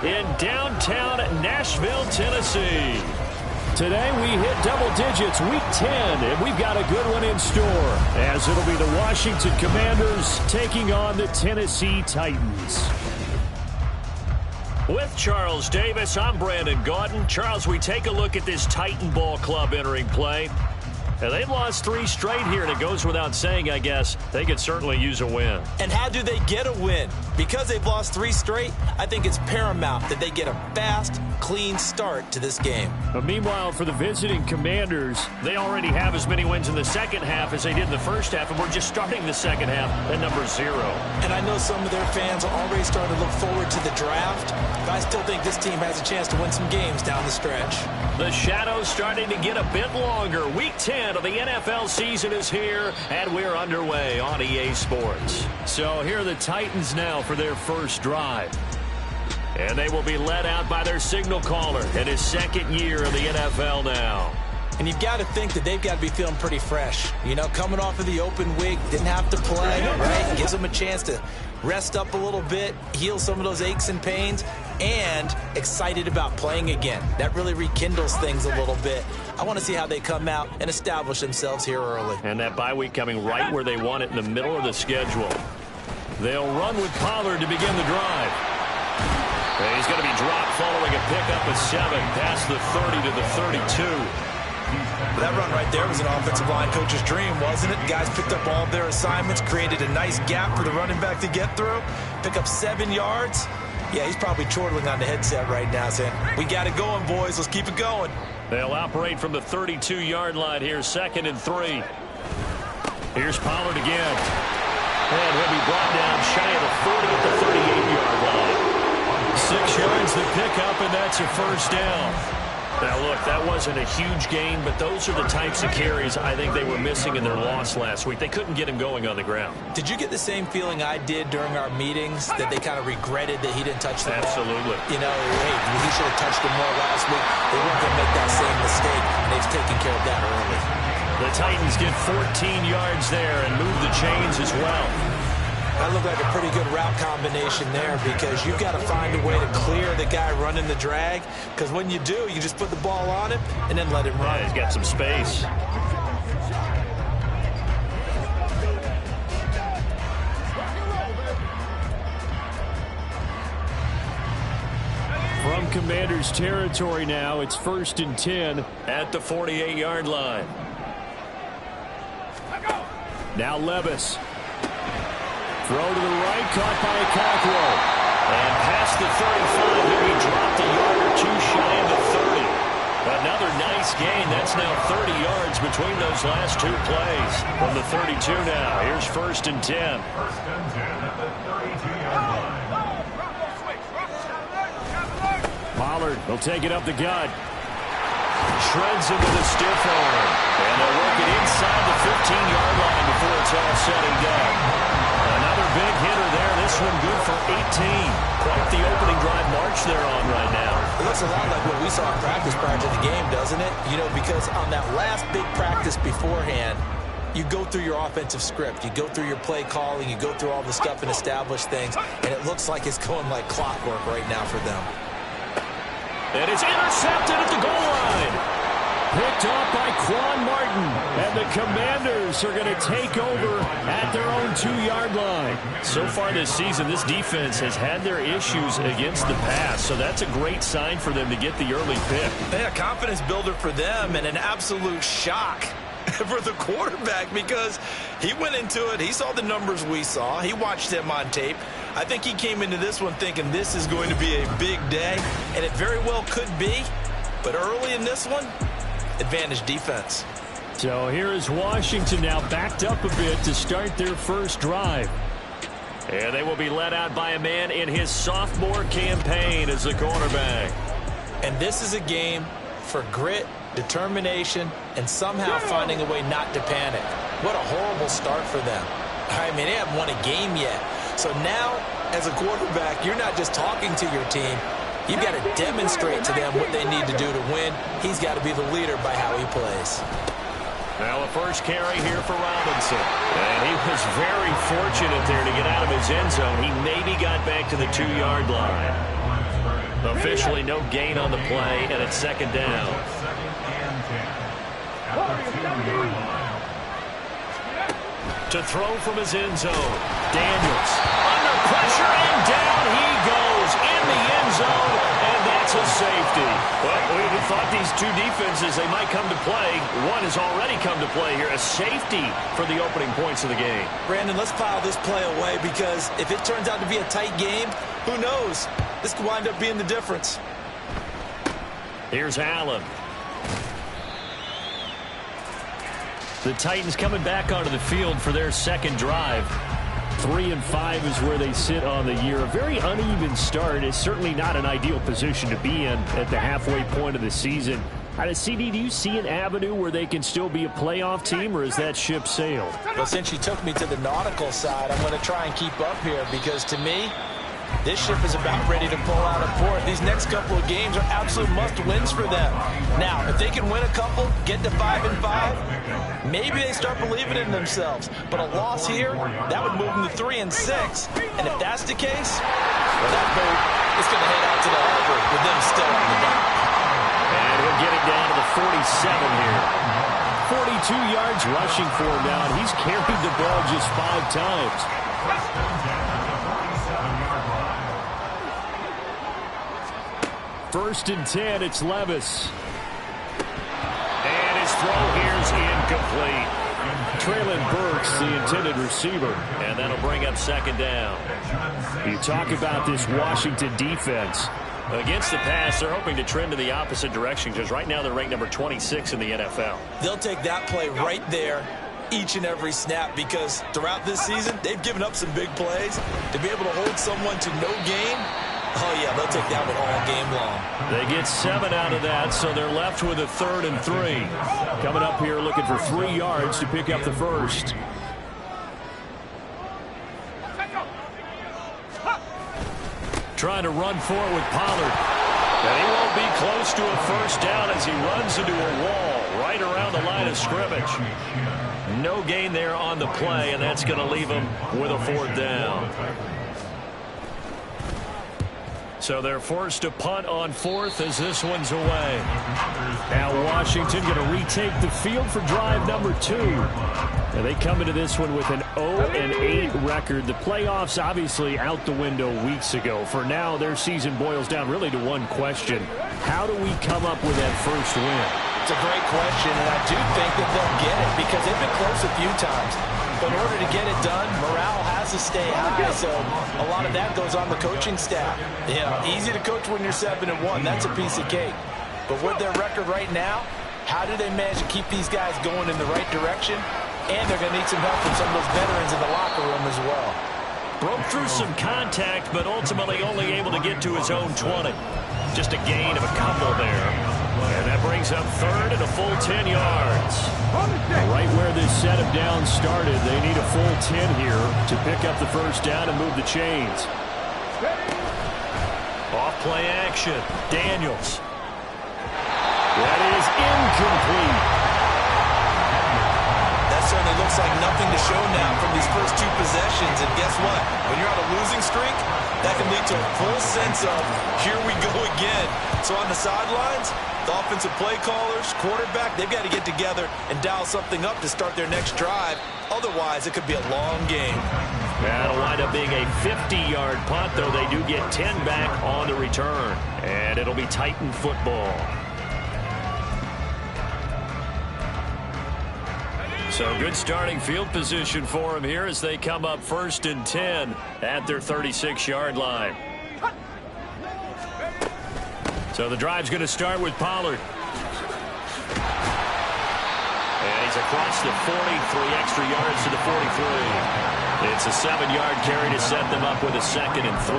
in downtown Nashville, Tennessee. Today we hit double digits, week 10, and we've got a good one in store, as it'll be the Washington Commanders taking on the Tennessee Titans. With Charles Davis, I'm Brandon Gaudin. Charles, we take a look at this Titan ball club entering play. And they've lost 3 straight here, and it goes without saying, I guess, they could certainly use a win. And how do they get a win? Because they've lost 3 straight, I think it's paramount that they get a fast, clean start to this game. But meanwhile, for the visiting Commanders, they already have as many wins in the second half as they did in the first half, and we're just starting the second half at number 0. And I know some of their fans are already starting to look forward to the draft, but I still think this team has a chance to win some games down the stretch. The shadow's starting to get a bit longer. Week 10 of the NFL season is here, and we're underway on EA Sports. So here are the Titans now for their first drive. And they will be led out by their signal caller in his second year in the NFL now. And you've got to think that they've got to be feeling pretty fresh. You know, coming off of the open week, didn't have to play, right? Gives them a chance to rest up a little bit, heal some of those aches and pains, and excited about playing again. That really rekindles things a little bit. I want to see how they come out and establish themselves here early. And that bye week coming right where they want it, in the middle of the schedule. They'll run with Pollard to begin the drive. And he's going to be dropped following a pickup of 7 past the 30 to the 32. That run right there was an offensive line coach's dream, wasn't it? Guys picked up all of their assignments, created a nice gap for the running back to get through, pick up 7 yards. Yeah, he's probably chortling on the headset right now saying, we got it going, boys. Let's keep it going. They'll operate from the 32-yard line here, 2nd and 3. Here's Pollard again. And he'll be brought down shy of the 40 at the 38-yard line. 6 yards the pickup, and that's a first down. Now, look, that wasn't a huge gain, but those are the types of carries I think they were missing in their loss last week. They couldn't get him going on the ground. Did you get the same feeling I did during our meetings, that they kind of regretted that he didn't touch the ball? Absolutely. You know, hey, he should have touched it more last week. They weren't going to make that same mistake, and they've taken care of that early. The Titans get 14 yards there and move the chains as well. That looked like a pretty good route combination there, because you've got to find a way to clear the guy running the drag, because when you do, you just put the ball on him and then let him run. Yeah, he's got some space. From Commanders territory now, it's 1st and 10 at the 48-yard line. Now Levis. Throw to the right, caught by Cockrell. And past the 35, he'll be dropped a yard or 2 shy of the 30. Another nice gain. That's now 30 yards between those last 2 plays. From the 32 now, here's 1st and 10. 1st and 10 at the 32-yard line. Pollard will take it up the gut. Shreds him with a stiff arm. And they'll work it inside the 15-yard line before it's all said and done. Another big hitter there. This one good for 18. Quite the opening drive march they're on right now. It looks a lot like what we saw in practice prior to the game, doesn't it? You know, because on that last big practice beforehand, you go through your offensive script. You go through your play calling. You go through all the stuff and establish things. And it looks like it's going like clockwork right now for them. And it's intercepted at the goal line. Picked off by Quan Martin. And the Commanders are going to take over at their own 2-yard line. So far this season, this defense has had their issues against the pass. So that's a great sign for them to get the early pick. Yeah, confidence builder for them, and an absolute shock for the quarterback, because he went into it. He saw the numbers we saw. He watched them on tape. I think he came into this one thinking this is going to be a big day, and it very well could be. But early in this one, advantage defense. So here is Washington now backed up a bit to start their first drive. And they will be led out by a man in his sophomore campaign as the cornerback. And this is a game for grit, determination, and somehow finding a way not to panic. What a horrible start for them. I mean, they haven't won a game yet. So now, as a quarterback, you're not just talking to your team. You've got to demonstrate to them what they need to do to win. He's got to be the leader by how he plays. Now a first carry here for Robinson. And he was very fortunate there to get out of his end zone. He maybe got back to the 2-yard line. Officially no gain on the play, and it's second down. Second and 10. At the 2-yard line. To throw from his end zone. Daniels under pressure, and down he goes in the end zone, and that's a safety. Well, we thought these two defenses, they might come to play. One has already come to play here. A safety for the opening points of the game. Brandon, let's pile this play away because if it turns out to be a tight game, who knows? This could wind up being the difference. Here's Allen. The Titans coming back onto the field for their second drive. 3-5 is where they sit on the year. A very uneven start. It's certainly not an ideal position to be in at the halfway point of the season. CD, do you see an avenue where they can still be a playoff team, or is that ship sailed? Well, since you took me to the nautical side, I'm going to try and keep up here because to me, this ship is about ready to pull out of port. These next couple of games are absolute must-wins for them. Now, if they can win a couple, get to 5-5, maybe they start believing in themselves. But a loss here, that would move them to 3-6. And if that's the case, well, that boat is going to head out to the harbor with them still on the dock. And we're getting down to the 47 here. 42 yards rushing for him now, and he's carried the ball just 5 times. First and 10, it's Levis. And his throw here's incomplete. Traylon Burks, the intended receiver. And that'll bring up second down. You talk about this Washington defense. Against the pass, they're hoping to trend in the opposite direction because right now they're ranked number 26 in the NFL. They'll take that play right there each and every snap because throughout this season, they've given up some big plays. To be able to hold someone to no gain, oh, yeah, they'll take that one all game long. They get 7 out of that, so they're left with a 3rd and 3. Coming up here looking for 3 yards to pick up the first. Trying to run for it with Pollard. And he won't be close to a first down as he runs into a wall right around the line of scrimmage. No gain there on the play, and that's going to leave him with a 4th down. So they're forced to punt on 4th as this one's away. Now Washington going to retake the field for drive number 2. And they come into this one with an 0-8 record. The playoffs obviously out the window weeks ago. For now, their season boils down really to one question. How do we come up with that first win? It's a great question, and I do think that they'll get it because they've been close a few times. But in order to get it done, morale has to stay high, so a lot of that goes on the coaching staff. Easy to coach when you're 7-1. That's a piece of cake. But with their record right now, how do they manage to keep these guys going in the right direction? And they're going to need some help from some of those veterans in the locker room as well. Broke through some contact, but ultimately only able to get to his own 20. Just a gain of a couple there. And that brings up 3rd and a full 10 yards. Right where this set of downs started, they need a full 10 here to pick up the first down and move the chains. Off play action. Daniels. That is incomplete. Certainly looks like nothing to show now from these first 2 possessions. And guess what? When you're on a losing streak, that can lead to a full sense of, here we go again. So on the sidelines, the offensive play callers, quarterback, they've got to get together and dial something up to start their next drive. Otherwise, it could be a long game. That'll wind up being a 50-yard punt, though they do get 10 back on the return. And it'll be Titan football. So good starting field position for them here as they come up 1st and 10 at their 36-yard line. So the drive's going to start with Pollard. And he's across the 40, 3 extra yards to the 43. It's a 7-yard carry to set them up with a 2nd and 3.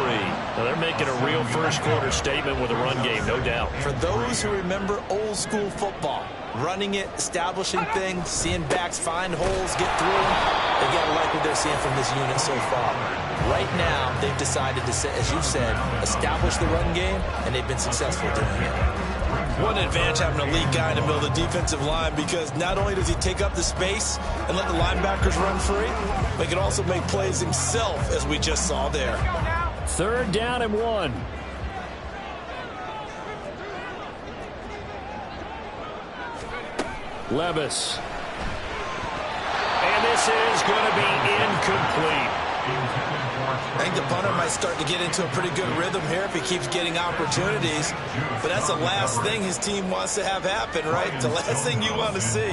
Now they're making a real first-quarter statement with a run game, no doubt. For those who remember old-school football, running it, establishing things, seeing backs find holes, get through them, they got to like what they're seeing from this unit so far. Right now, they've decided to, as you said, establish the run game, and they've been successful doing it. What an advantage having a lead guy in the middle of the defensive line because not only does he take up the space and let the linebackers run free, but he can also make plays himself, as we just saw there. 3rd down and 1. Levis. And this is going to be incomplete. I think the punter might start to get into a pretty good rhythm here if he keeps getting opportunities. But that's the last thing his team wants to have happen, right? The last thing you want to see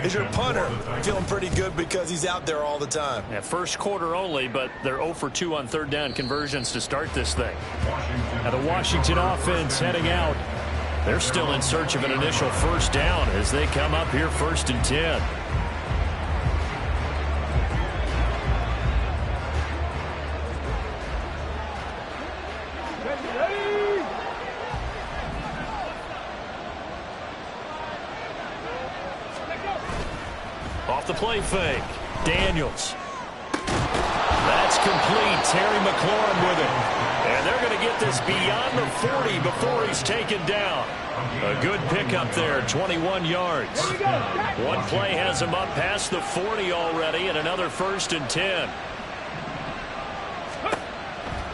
is your punter feeling pretty good because he's out there all the time. Yeah, first quarter only, but they're 0 for 2 on third down conversions to start this thing. Now the Washington offense heading out. They're still in search of an initial first down as they come up here 1st and 10. Off the play fake. Daniels. That's complete. Terry McLaurin with it. And they're going to get this beyond the 40 before he's taken down. A good pickup there, 21 yards. One play has him up past the 40 already, and another 1st and 10.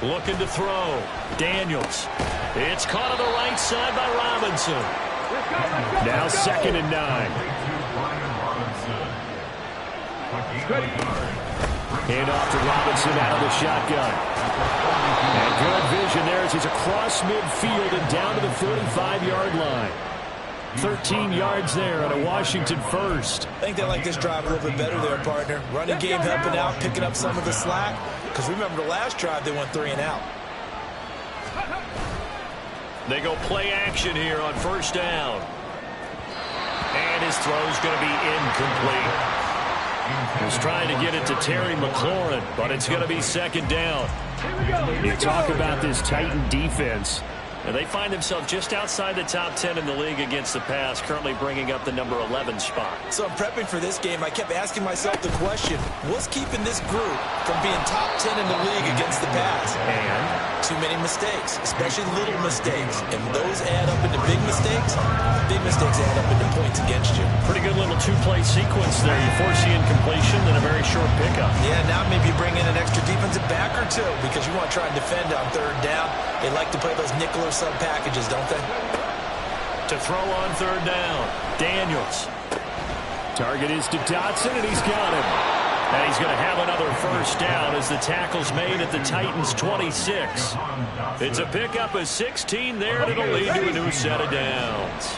Looking to throw. Daniels. It's caught on the right side by Robinson. Now 2nd and 9. Hand off to Robinson out of the shotgun. And good vision there as he's across midfield and down to the 45-yard line. 13 yards there on a Washington first. I think they like this drive a little bit better there, partner. Running game helping out, picking up some of the slack. Because remember the last drive they went 3 and out. They go play action here on 1st down. And his throw's going to be incomplete. He's trying to get it to Terry McLaurin, but it's going to be 2nd down. You talk about this Titan defense. And they find themselves just outside the top 10 in the league against the pass, currently bringing up the number 11 spot. So I'm prepping for this game. I kept asking myself the question, what's keeping this group from being top 10 in the league against the pass? And too many mistakes, especially little mistakes. And those add up into big mistakes. Big mistakes add up into points against you. Pretty good little 2-play sequence there. You force the incompletion, then a very short pickup. Yeah, now maybe you bring in an extra defensive back or two because you want to try and defend on 3rd down. They like to play those nickel or sub packages, don't they? To throw on 3rd down, Daniels. Target is to Dotson, and he's got him. And he's going to have another 1st down as the tackle's made at the Titans' 26. It's a pickup of 16 there, and it'll lead to a new set of downs.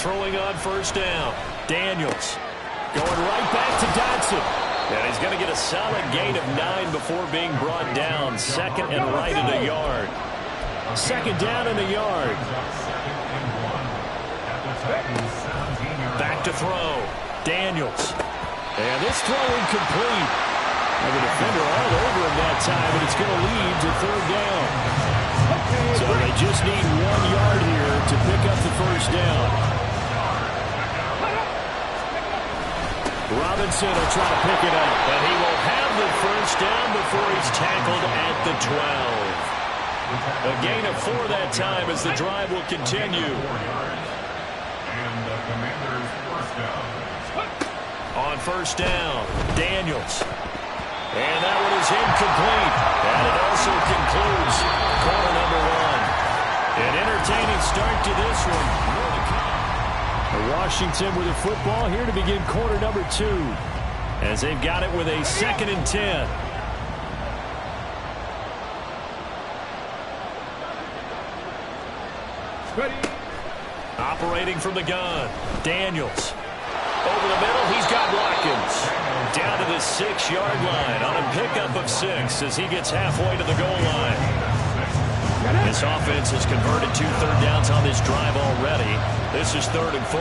Throwing on 1st down, Daniels. Going right back to Dotson. And he's going to get a solid gain of 9 before being brought down. 2nd and right in a yard. 2nd down in a yard. Back to throw. Daniels. And this throw incomplete. And the defender all over him that time, and it's going to lead to 3rd down. So they just need 1 yard here to pick up the 1st down. Robinson will try to pick it up, and he will have the 1st down before he's tackled at the 12. A gain of 4 that time as the drive will continue. On 1st down, Daniels. And that one is incomplete. And it also concludes quarter number 1. An entertaining start to this one. Washington with the football here to begin quarter number 2 as they've got it with a 2nd and 10. Ready. Operating from the gun, Daniels. Over the middle, he's got Watkins. Down to the 6-yard line on a pickup of 6 as he gets halfway to the goal line. This offense has converted 2 third downs on this drive already. This is 3rd and 4.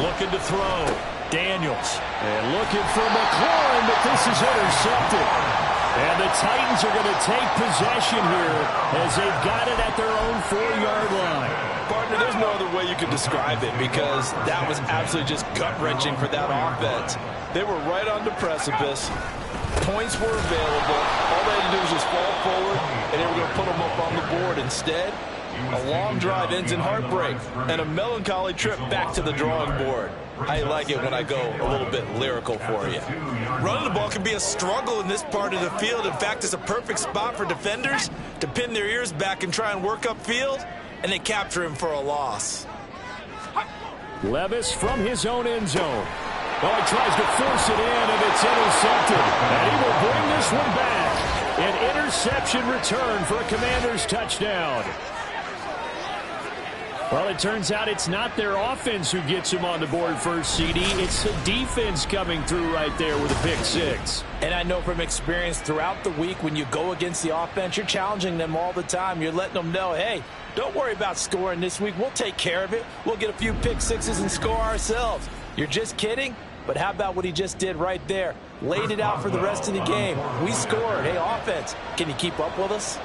Looking to throw. Daniels. And looking for McLaurin, but this is intercepted. And the Titans are going to take possession here as they've got it at their own 4-yard line. Partner, there's no other way you could describe it because that was absolutely just gut-wrenching for that offense. They were right on the precipice. Points were available. All they had to do was just fall forward, and they were going to put them up on the board. Instead, a long drive ends in heartbreak and a melancholy trip back to the drawing board. I like it when I go a little bit lyrical for you. Running the ball can be a struggle in this part of the field. In fact, it's a perfect spot for defenders to pin their ears back and try and work upfield. and they capture him for a loss. Levis from his own end zone. Oh, he tries to force it in, and it's intercepted. And he will bring this one back. An interception return for a Commanders touchdown. Well, it turns out it's not their offense who gets him on the board first, CD. It's the defense coming through right there with a pick six. And I know from experience throughout the week, when you go against the offense, you're challenging them all the time. You're letting them know, hey, don't worry about scoring this week. We'll take care of it. We'll get a few pick sixes and score ourselves. You're just kidding? But how about what he just did right there? Laid it out for the rest of the game. We scored. Hey, offense, can you keep up with us?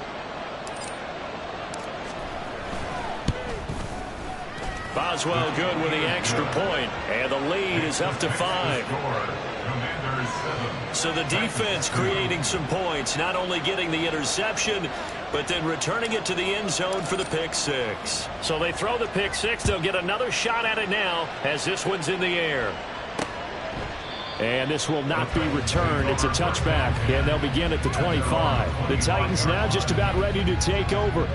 Boswell good with the extra point, and the lead is up to 5. So the defense creating some points, not only getting the interception, but then returning it to the end zone for the pick six. So they throw the pick six. They'll get another shot at it now as this one's in the air. And this will not be returned. It's a touchback, and they'll begin at the 25. The Titans now just about ready to take over.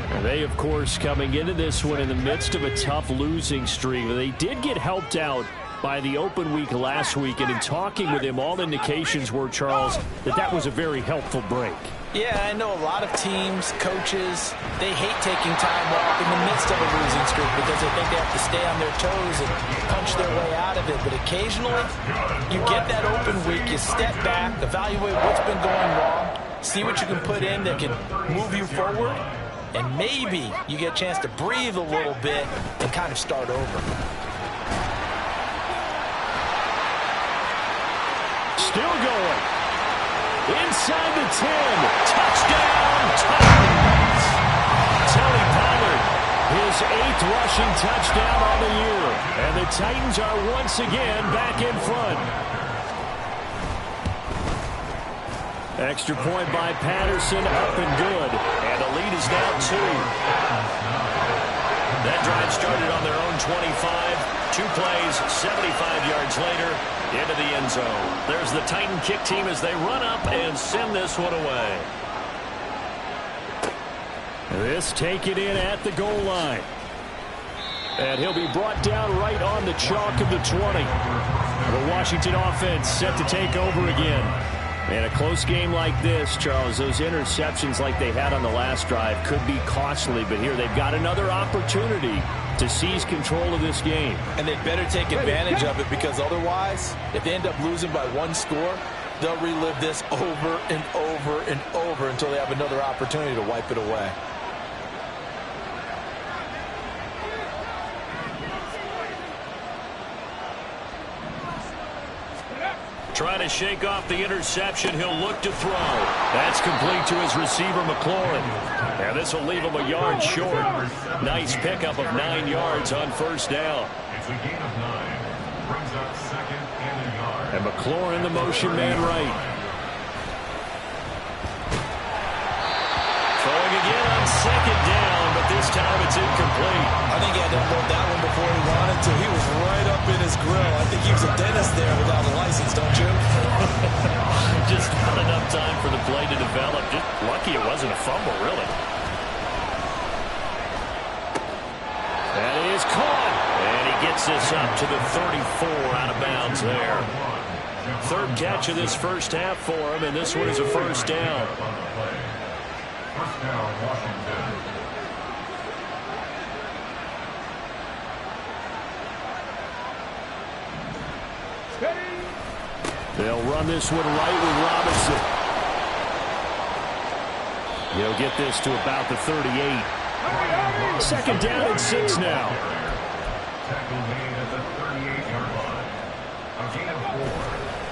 And they, of course, coming into this one in the midst of a tough losing streak. They did get helped out by the open week last week, and in talking with him, all indications were, Charles, that was a very helpful break. Yeah, I know a lot of teams, coaches, they hate taking time off in the midst of a losing streak because they think they have to stay on their toes and punch their way out of it. But occasionally, you get that open week, you step back, evaluate what's been going wrong, see what you can put in that can move you forward, and maybe you get a chance to breathe a little bit and kind of start over. Still going. Inside the 10. Touchdown, Titans. Tony Pollard, his 8th rushing touchdown on the year. And the Titans are once again back in front. Extra point by Patterson, up and good. And the lead is now 2. That drive started on their own 25. 2 plays, 75 yards later, into the end zone. There's the Titan kick team as they run up and send this one away. This taken in at the goal line. And he'll be brought down right on the chalk of the 20. The Washington offense set to take over again. And a close game like this, Charles, those interceptions like they had on the last drive could be costly. But here they've got another opportunity to seize control of this game. And they'd better take advantage of it, because otherwise, if they end up losing by 1 score, they'll relive this over and over and over until they have another opportunity to wipe it away. Trying to shake off the interception. He'll look to throw. That's complete to his receiver, McLaurin. And this will leave him a yard short. Nice pickup of 9 yards on first down. It's a gain of 9. Brings up 2nd and a yard. And McLaurin, the motion man right. Throwing again on 2nd down, but this time it's incomplete. I think he had to unload that one before he wanted to. He was right up in his grill. I think he was a dentist there without a license, don't you? Just not enough time for the play to develop. Just lucky it wasn't a fumble, really. That is caught. And he gets this up to the 34 out of bounds there. 3rd catch of this first half for him, and this one is a first down. First down, Washington. They'll run this one right with Robinson. He'll get this to about the 38. 2nd down and 6 now. Tackle made at the 38-yard line. A gain of 4.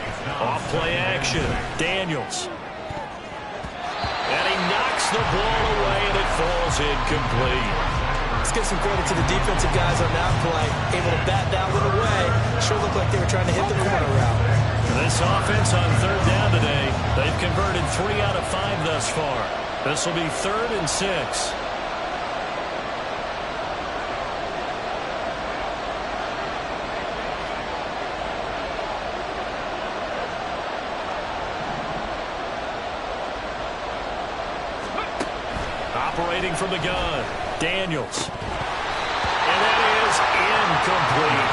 It's now Off play action. Daniels. And he knocks the ball away, and it falls incomplete. Let's give some credit to the defensive guys on that play. Able to bat that one away. Sure looked like they were trying to hit the corner route. This offense on 3rd down today, they've converted 3 out of 5 thus far. This will be 3rd and 6. Operating from the gun. Daniels. And that is incomplete.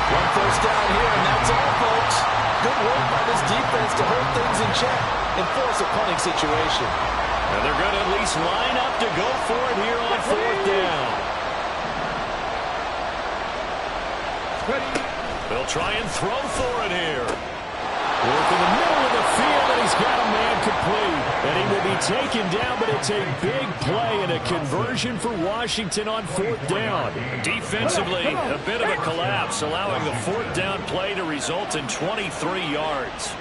One first down here, and that's all, folks. Good work by this defense to hold things in check and force a punting situation. And they're going to at least line up to go for it here on fourth down. They'll try and throw for it here. Work in the middle of the field, and he's got a man complete. And he will be taken down, but it's a big play and a conversion for Washington on fourth down. Defensively, a bit of a collapse, allowing the fourth down play to result in 23 yards.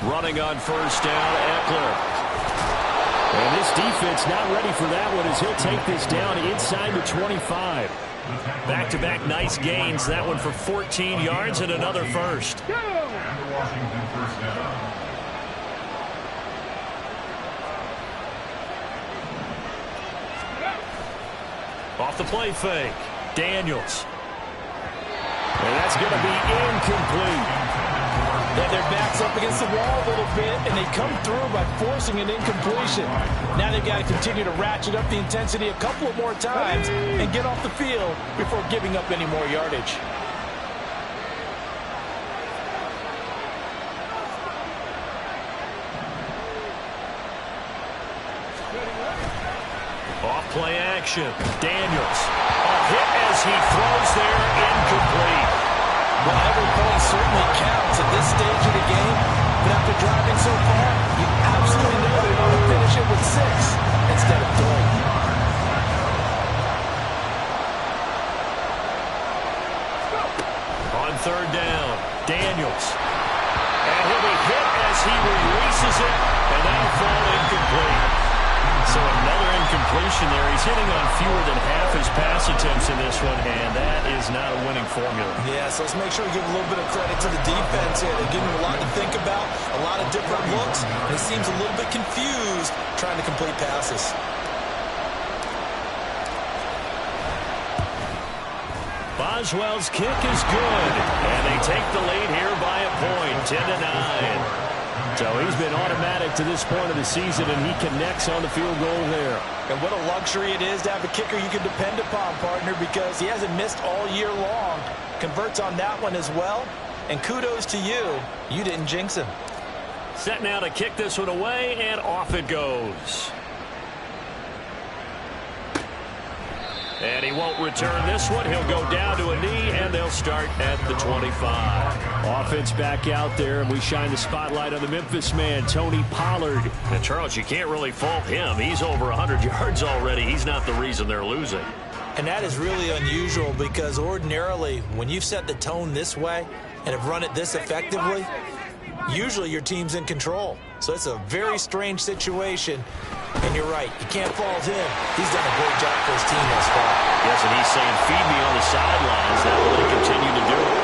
Running on first down, Eckler. And this defense not ready for that one as he'll take this down inside the 25. Back-to-back nice gains. That one for 14 yards and another first. And the Washington first down. Off the play fake. Daniels. And that's going to be incomplete. Yeah, their back's up against the wall a little bit, and they come through by forcing an incompletion. Now they've got to continue to ratchet up the intensity a couple of more times and get off the field before giving up any more yardage. Off play action. Daniels. A hit as he throws there. Incomplete. Well, every point certainly counts at this stage of the game, but after driving so far, you absolutely know they want to finish it with 6 instead of 3. On third down, Daniels. And he'll be hit as he releases it, and that'll fall incomplete. So another incompletion there. He's hitting on fewer than half his pass attempts in this one, and that is not a winning formula. Yeah, so let's make sure we give a little bit of credit to the defense here. They're giving him a lot to think about, a lot of different looks, and he seems a little bit confused trying to complete passes. Boswell's kick is good, and they take the lead here by a point, 10-9. So he's been automatic to this point of the season, and he connects on the field goal there. And what a luxury it is to have a kicker you can depend upon, partner, because he hasn't missed all year long. Converts on that one as well. And kudos to you. You didn't jinx him. Set now to kick this one away, and off it goes. And he won't return this one. He'll go down to a knee, and they'll start at the 25. Offense back out there, and we shine the spotlight on the Memphis man, Tony Pollard. And, Charles, you can't really fault him. He's over 100 yards already. He's not the reason they're losing. And that is really unusual because ordinarily, when you've set the tone this way and have run it this effectively, usually your team's in control. So it's a very strange situation. And you're right, you can't fault him. He's done a great job for his team thus far. Yes, and he's saying, feed me on the sidelines. That will they continue to do it.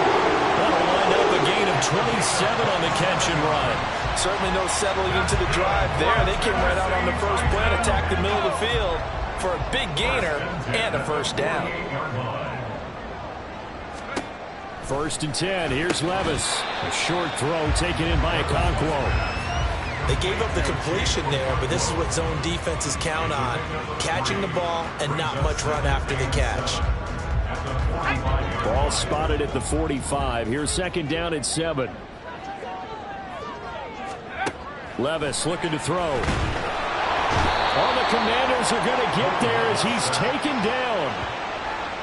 That'll wind up a gain of 27 on the catch and run. Certainly no settling into the drive there. They came right out on the first play and attacked the middle of the field for a big gainer and a first down. 1st and 10. Here's Levis. A short throw taken in by Okonkwo. They gave up the completion there, but this is what zone defenses count on. Catching the ball and not much run after the catch. Ball spotted at the 45. Here's 2nd down and 7. Levis looking to throw. All the Commanders are going to get there as he's taken down.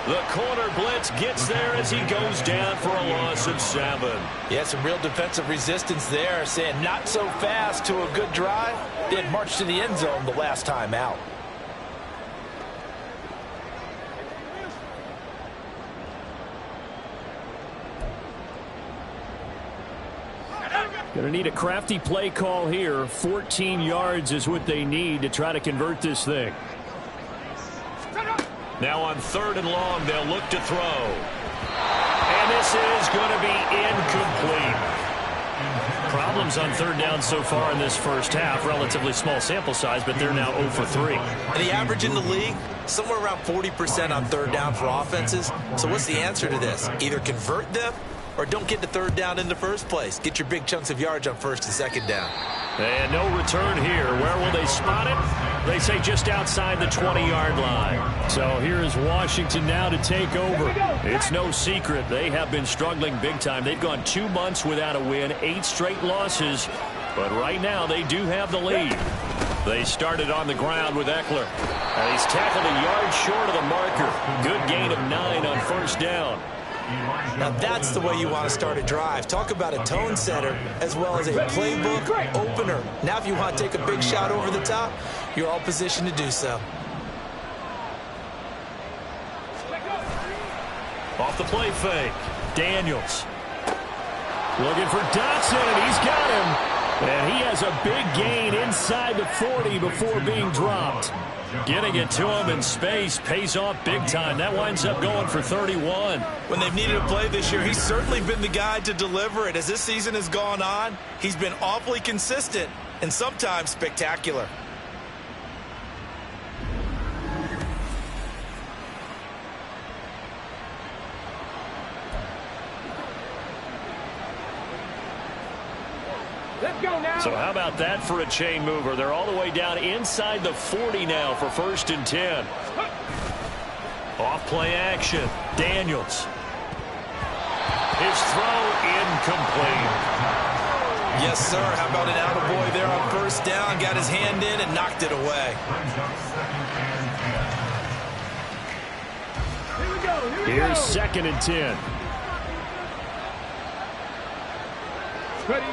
The corner blitz gets there as he goes down for a loss of 7. Yeah, some real defensive resistance there, saying not so fast to a good drive. They had marched to the end zone the last time out. Going to need a crafty play call here. 14 yards is what they need to try to convert this thing. Now on 3rd and long, they'll look to throw. And this is going to be incomplete. Problems on 3rd down so far in this first half. Relatively small sample size, but they're now 0 for 3. And the average in the league, somewhere around 40% on 3rd down for offenses. So what's the answer to this? Either convert them or don't get the third down in the first place. Get your big chunks of yards on first and second down. And no return here. Where will they spot it? They say just outside the 20-yard line. So here is Washington now to take over. It's no secret they have been struggling big time. They've gone 2 months without a win, 8 straight losses. But right now they do have the lead. They started on the ground with Eckler. And he's tackled a yard short of the marker. Good gain of 9 on first down. Now that's the way you want to start a drive. Talk about a tone setter as well as a playbook opener. Now if you want to take a big shot over the top, you're all positioned to do so. Off the play fake. Daniels. Looking for Dotson, and he's got him. And he has a big gain inside the 40 before being dropped. Getting it to him in space pays off big time. That winds up going for 31. When they've needed a play this year, he's certainly been the guy to deliver it. As this season has gone on, he's been awfully consistent and sometimes spectacular. So how about that for a chain mover? They're all the way down inside the 40 now for 1st and 10. Off play action. Daniels. His throw incomplete. Yes, sir. How about an attaboy there on first down? Got his hand in and knocked it away. Here's 2nd and 10. Ready.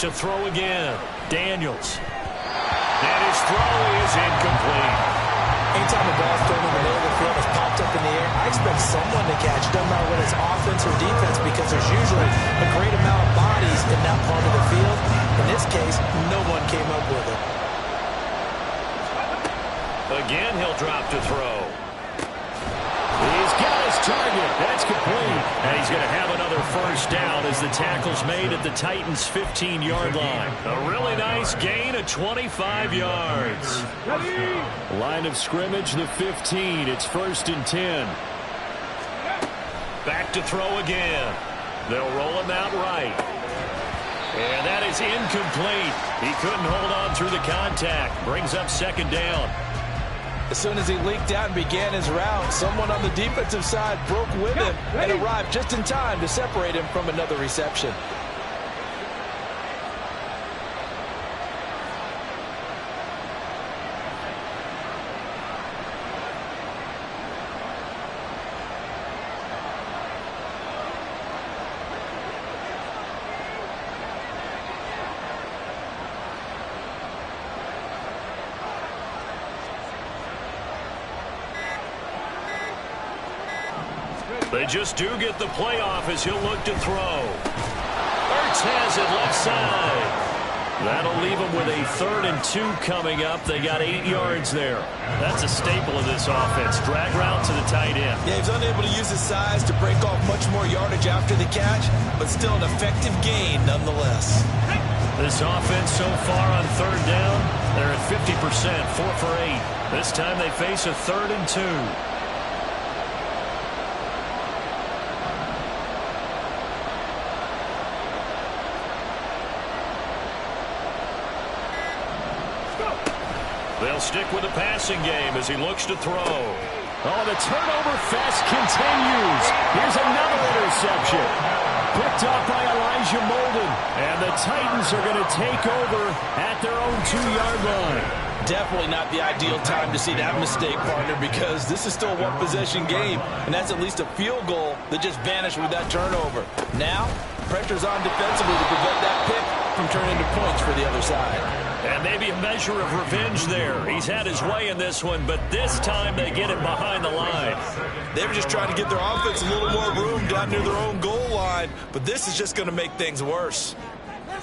To throw again. Daniels. And his throw is incomplete. Anytime a ball's thrown in the middle of the field, it's popped up in the air, I expect someone to catch. Doesn't matter whether it's offense or defense, because there's usually a great amount of bodies in that part of the field. In this case, no one came up with it. Again, he'll drop to throw. He's got his target. That's complete. And he's going to have another first down as the tackle's made at the Titans' 15-yard line. A really nice gain of 25 yards. Line of scrimmage, the 15. It's 1st and 10. Back to throw again. They'll roll him out right. And that is incomplete. He couldn't hold on through the contact. Brings up 2nd down. As soon as he leaked out and began his route, someone on the defensive side broke with him and arrived just in time to separate him from another reception. They just do get the playoff as he'll look to throw. Ertz has it left side. That'll leave him with a 3rd and 2 coming up. They got 8 yards there. That's a staple of this offense. Drag route to the tight end. Yeah, he's unable to use his size to break off much more yardage after the catch, but still an effective gain nonetheless. This offense so far on 3rd down, they're at 50%, 4 for 8. This time they face a 3rd and 2. They'll stick with the passing game as he looks to throw. Oh, the turnover fest continues. Here's another interception. Picked off by Elijah Molden. And the Titans are going to take over at their own 2-yard line. Definitely not the ideal time to see that mistake, partner, because this is still a one-possession game, and that's at least a field goal that just vanished with that turnover. Now, pressure's on defensively to prevent that pick from turning into points for the other side. And maybe a measure of revenge there. He's had his way in this one, but this time they get it behind the line. They were just trying to get their offense a little more room down near their own goal line, but this is just going to make things worse.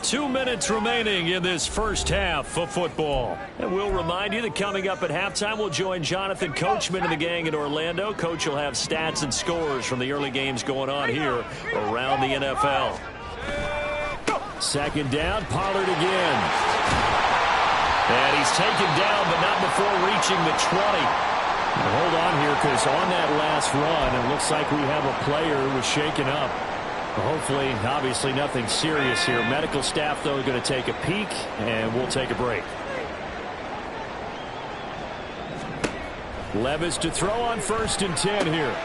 2 minutes remaining in this first half of football. And we'll remind you that coming up at halftime, we'll join Jonathan Coachman and the gang in Orlando. Coach will have stats and scores from the early games going on here around the NFL. 2nd down, Pollard again. And he's taken down, but not before reaching the 20. Now hold on here, because on that last run, it looks like we have a player who was shaken up. Hopefully, obviously nothing serious here. Medical staff, though, are going to take a peek, and we'll take a break. Levis to throw on 1st and 10 here.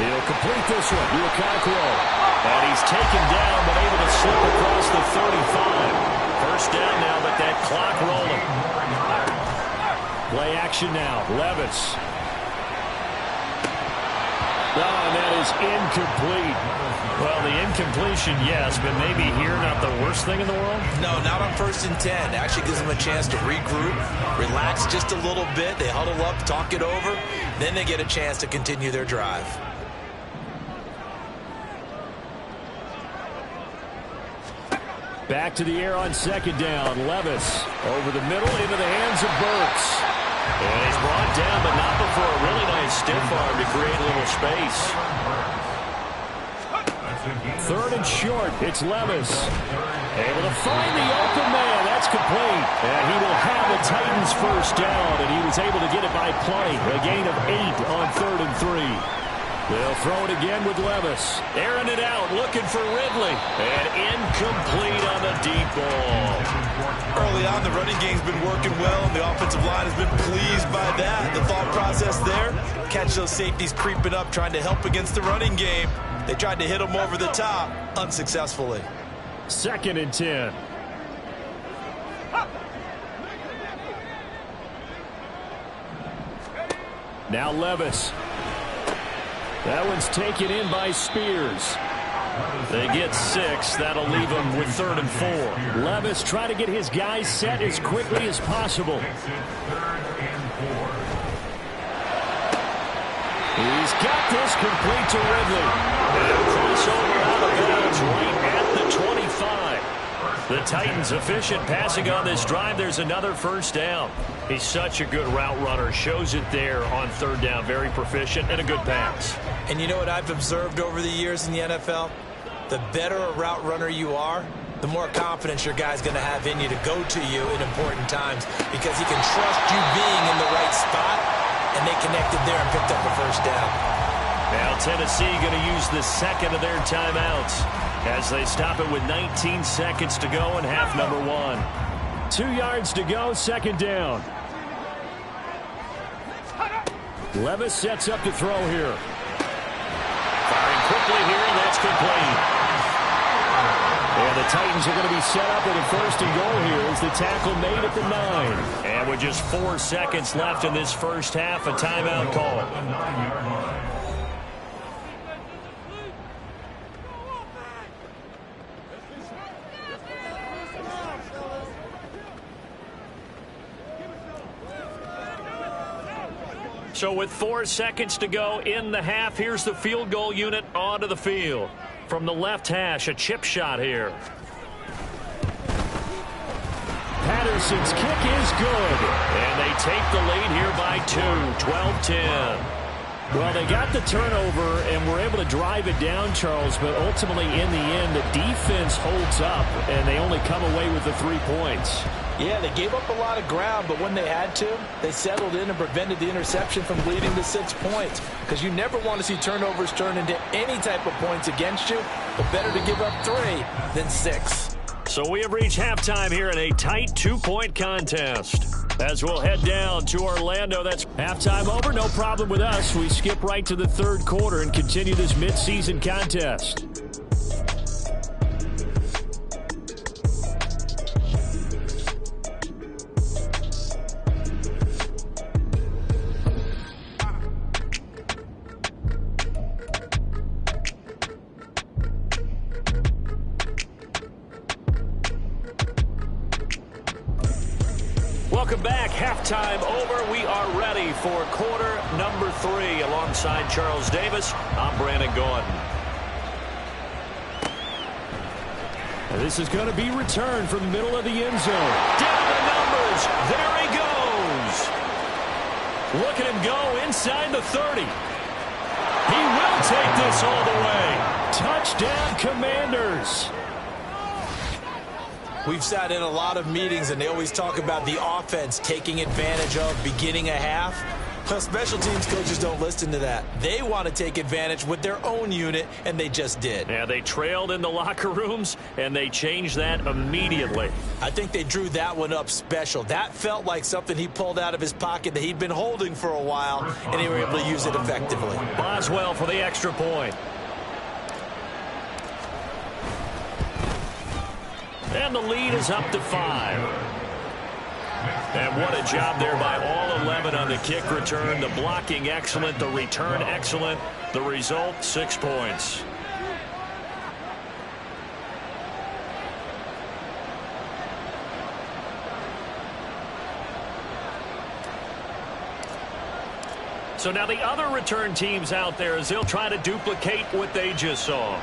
He'll complete this one. yr2. And he's taken down, but able to slip across the 35. First down now, but that clock rolling. Play action now. Levis. Oh, and that is incomplete. Well, the incompletion, yes, but maybe here not the worst thing in the world? No, not on 1st and 10. Actually gives them a chance to regroup, relax just a little bit. They huddle up, talk it over. Then they get a chance to continue their drive. Back to the air on 2nd down. Levis over the middle into the hands of Burks. And he's brought down, but not before a really nice stiff arm to create a little space. 3rd and short. It's Levis. Able to find the open man. That's complete. And he will have the Titans first down, and he was able to get it by play. A gain of 8 on 3rd and 3. They'll throw it again with Levis. Airing it out, looking for Ridley. And incomplete on the deep ball. Early on, the running game's been working well, and the offensive line has been pleased by that. The thought process there, catch those safeties creeping up, trying to help against the running game. They tried to hit them over the top, unsuccessfully. 2nd and 10. Now Levis. That one's taken in by Spears. They get 6. That'll leave them with 3rd and 4. Levis trying to get his guys set as quickly as possible. He's got this complete to Ridley. And crossover out of bounds right at the 25. The Titans efficient passing on this drive. There's another first down. He's such a good route runner. Shows it there on 3rd down. Very proficient and a good pass. And you know what I've observed over the years in the NFL? The better a route runner you are, the more confidence your guy's going to have in you to go to you in important times, because he can trust you being in the right spot, and they connected there and picked up a first down. Now Tennessee going to use the 2nd of their timeouts as they stop it with 19 seconds to go in half number 1. 2 yards to go, 2nd down. Levis sets up to throw here. Firing quickly here, and that's complete. And the Titans are going to be set up with a 1st and goal here as the tackle made at the 9. And with just 4 seconds left in this first half, a timeout call. So with 4 seconds to go in the half, here's the field goal unit onto the field. From the left hash, a chip shot here. Patterson's kick is good. And they take the lead here by 2, 12-10. Well, they got the turnover and were able to drive it down, Charles, but ultimately in the end, the defense holds up, and they only come away with the 3 points. Yeah, they gave up a lot of ground, but when they had to, they settled in and prevented the interception from leading to 6 points. Because you never want to see turnovers turn into any type of points against you, but better to give up 3 than 6. So we have reached halftime here in a tight 2-point contest. As we'll head down to Orlando. That's halftime over. No problem with us. We skip right to the 3rd quarter and continue this midseason contest. Welcome back. Halftime over. We are ready for quarter number 3. Alongside Charles Davis, I'm Brandon Gordon. And this is going to be returned from the middle of the end zone. Down the numbers. There he goes. Look at him go inside the 30. He will take this all the way. Touchdown, Commanders. We've sat in a lot of meetings, and they always talk about the offense taking advantage of beginning a half. Well, special teams coaches don't listen to that. They want to take advantage with their own unit, and they just did. Yeah, they trailed in the locker rooms, and they changed that immediately. I think they drew that one up special. That felt like something he pulled out of his pocket that he'd been holding for a while, and they were able to use it effectively. Boswell for the extra point. And the lead is up to 5. And what a job there by all 11 on the kick return. The blocking excellent, the return excellent. The result, 6 points. So now the other return teams out there as they'll try to duplicate what they just saw.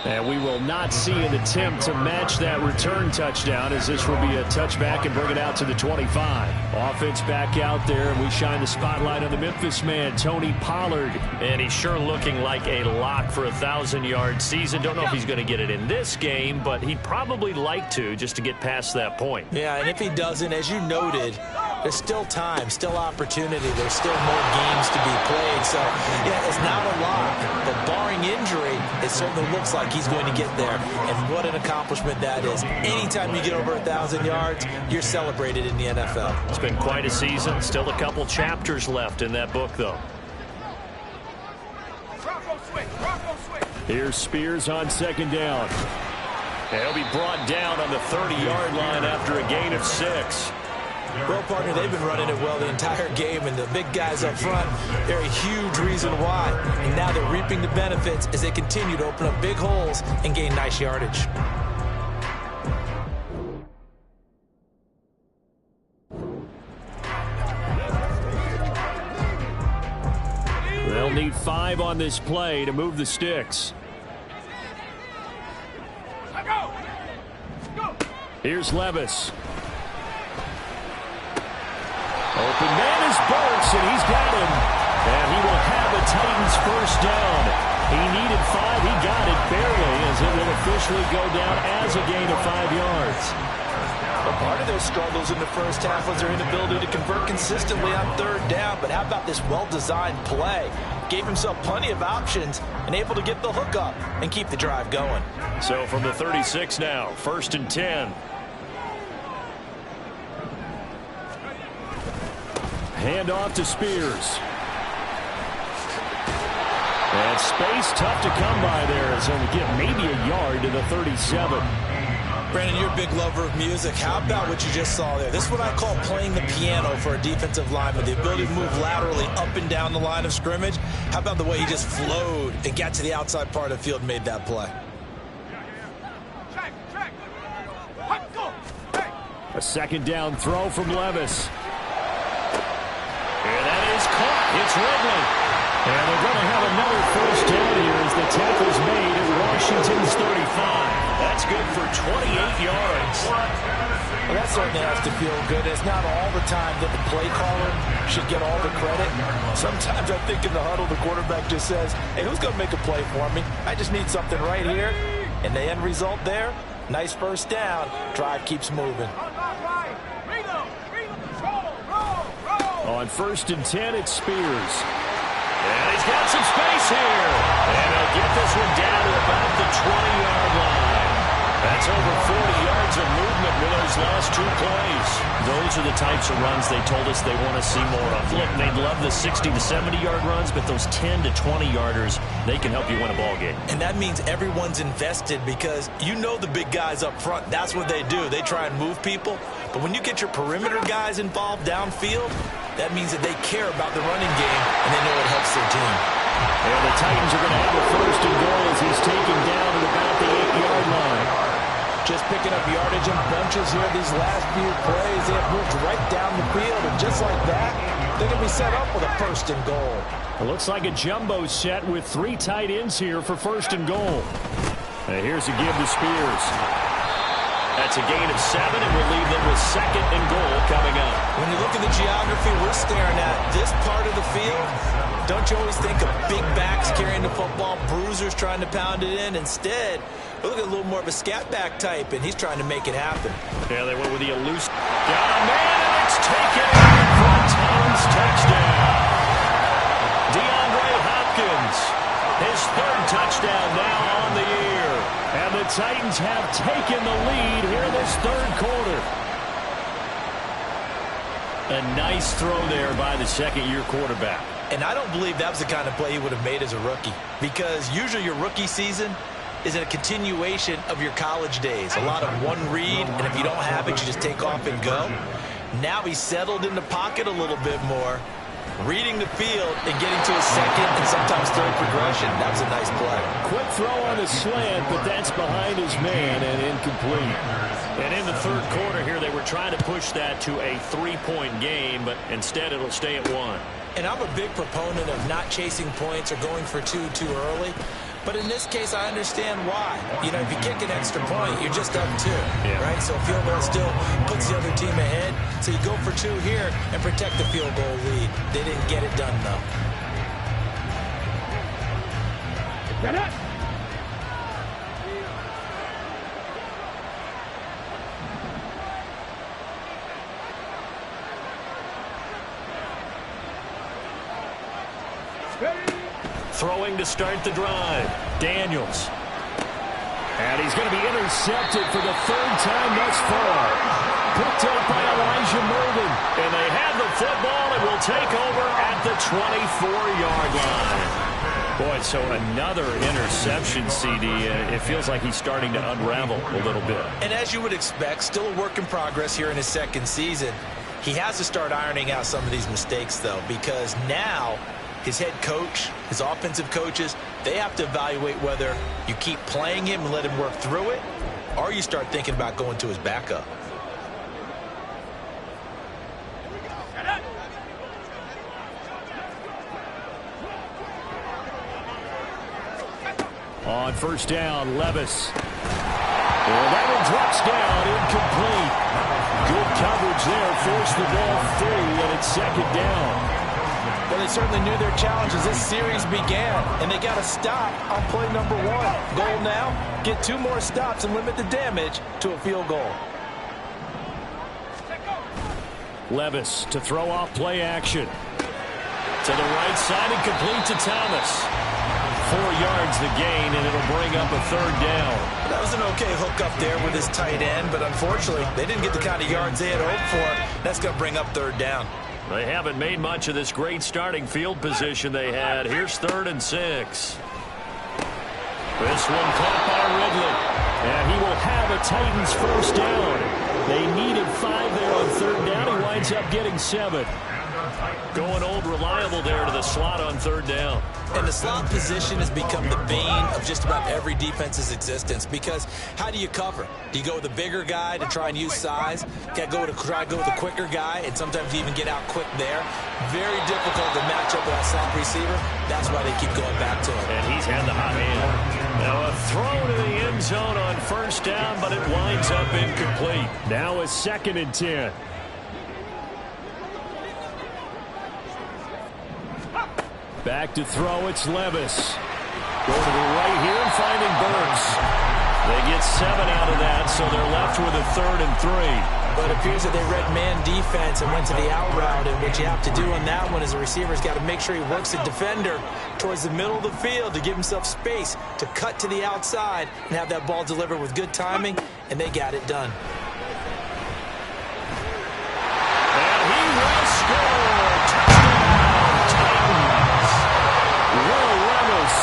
And we will not see an attempt to match that return touchdown, as this will be a touchback and bring it out to the 25. Offense back out there, and we shine the spotlight on the Memphis man, Tony Pollard. And he's sure looking like a lock for a 1,000-yard season. Don't know if he's going to get it in this game, but he'd probably like to just to get past that point. Yeah, and if he doesn't, as you noted, there's still time, still opportunity. There's still more games to be played. So, yeah, it's not a lock, but barring injury, it certainly looks like he's going to get there. And what an accomplishment that is. Anytime you get over 1,000 yards, you're celebrated in the NFL. It's been quite a season. Still a couple chapters left in that book, though. Here's Spears on second down. He'll be brought down on the 30-yard line after a gain of 6. Well, partner, they've been running it well the entire game, and the big guys up front, they're a huge reason why. And now they're reaping the benefits as they continue to open up big holes and gain nice yardage. They'll need 5 on this play to move the sticks. Here's Levis. Open man is Burks, and he's got him. And he will have the Titans first down. He needed 5. He got it barely, as it will officially go down as a gain of 5 yards. Well, part of their struggles in the first half was their inability to convert consistently on third down. But how about this well-designed play? Gave himself plenty of options and able to get the hook up and keep the drive going. So from the 36 now, 1st and 10. Hand off to Spears. And space tough to come by there, as he'll get maybe a yard to the 37. Brandon, you're a big lover of music. How about what you just saw there? This is what I call playing the piano for a defensive lineman. The ability to move laterally up and down the line of scrimmage. How about the way he just flowed and got to the outside part of the field and made that play? A second down throw from Levis. And that is caught. It's Ridley. And they're going to have another first down here as the tackle's made at Washington's 35. That's good for 28 yards. Well, that certainly has to feel good. It's not all the time that the play caller should get all the credit. Sometimes I think in the huddle, the quarterback just says, hey, who's going to make a play for me? I just need something right here. And the end result there, nice first down. Drive keeps moving. On 1st and 10, it's Spears. And he's got some space here. And he'll get this one down to about the 20-yard line. That's over 40 yards of movement with those last 2 plays. Those are the types of runs they told us they want to see more of. Look, they'd love the 60 to 70-yard runs, but those 10 to 20-yarders, they can help you win a ball game. And that means everyone's invested, because you know the big guys up front, that's what they do. They try and move people. But when you get your perimeter guys involved downfield, that means that they care about the running game, and they know it helps their team. And the Titans are going to have a 1st and goal as he's taken down at about the 8-yard line. Just picking up yardage in bunches here these last few plays. They have moved right down the field, and just like that, they're going to be set up with a 1st and goal. It looks like a jumbo set with 3 tight ends here for 1st and goal. And here's a give to Spears. That's a gain of 7, and we'll leave them with 2nd and goal coming up. When you look at the geography we're staring at, this part of the field, don't you always think of big backs carrying the football, bruisers trying to pound it in? Instead, we look at a little more of a scat back type, and he's trying to make it happen. Yeah, they went with the elusive. Got a man, and it's taken from touchdown. DeAndre Hopkins, his third touchdown now on the year. And the Titans have taken the lead here in this third quarter. A nice throw there by the second-year quarterback. And I don't believe that was the kind of play he would have made as a rookie, because usually your rookie season is a continuation of your college days. A lot of one read, and if you don't have it, you just take off and go. Now he's settled in the pocket a little bit more, reading the field and getting to his second and sometimes third progression. That was a nice play. Quick throw on the slant, but that's behind his man and incomplete. And in the third quarter here, they were trying to push that to a 3-point game, but instead it'll stay at 1. And I'm a big proponent of not chasing points or going for two too early. But in this case, I understand why. You know, if you kick an extra point, you're just up 2, right? So field goal still puts the other team ahead. So you go for 2 here and protect the field goal lead. They didn't get it done, though. Get it! Throwing to start the drive, Daniels. And he's going to be intercepted for the third time thus far. Picked up by Elijah Molden. And they have the football and will take over at the 24-yard line. Boy, so another interception, CD. It feels like he's starting to unravel a little bit. And as you would expect, still a work in progress here in his second season. He has to start ironing out some of these mistakes, though, because now his head coach, his offensive coaches, they have to evaluate whether you keep playing him and let him work through it, or you start thinking about going to his backup. On first down, Levis. And that one drops down, incomplete. Good coverage there, forced the ball free, and it's second down. Well, they certainly knew their challenges. This series began, and they got to stop on play number 1. Goal now, get 2 more stops and limit the damage to a field goal. Levis to throw off play action. To the right side and complete to Thomas. 4 yards the gain, and it'll bring up a third down. That was an okay hook up there with his tight end, but unfortunately, they didn't get the kind of yards they had hoped for. That's going to bring up third down. They haven't made much of this great starting field position they had. Here's 3rd and 6. This one caught by Ridley. And he will have a Titans first down. They needed 5 there on third down. He winds up getting 7. Going old reliable there to the slot on third down. And the slot position has become the bane of just about every defense's existence, because how do you cover? Do you go with a bigger guy to try and use size? Got to try to go with a quicker guy, and sometimes you even get out quick there. Very difficult to match up with that slot receiver. That's why they keep going back to him. And he's had the hot hand. Now a throw to the end zone on first down, but it winds up incomplete. Now a 2nd and 10. Back to throw, it's Levis. Go to the right here and finding Burks. They get 7 out of that, so they're left with a 3rd and 3. But it appears that they read man defense and went to the out route, and what you have to do on that one is the receiver's got to make sure he works the defender towards the middle of the field to give himself space to cut to the outside and have that ball delivered with good timing, and they got it done. And he will score. Touchdown, Titans. Will Levis.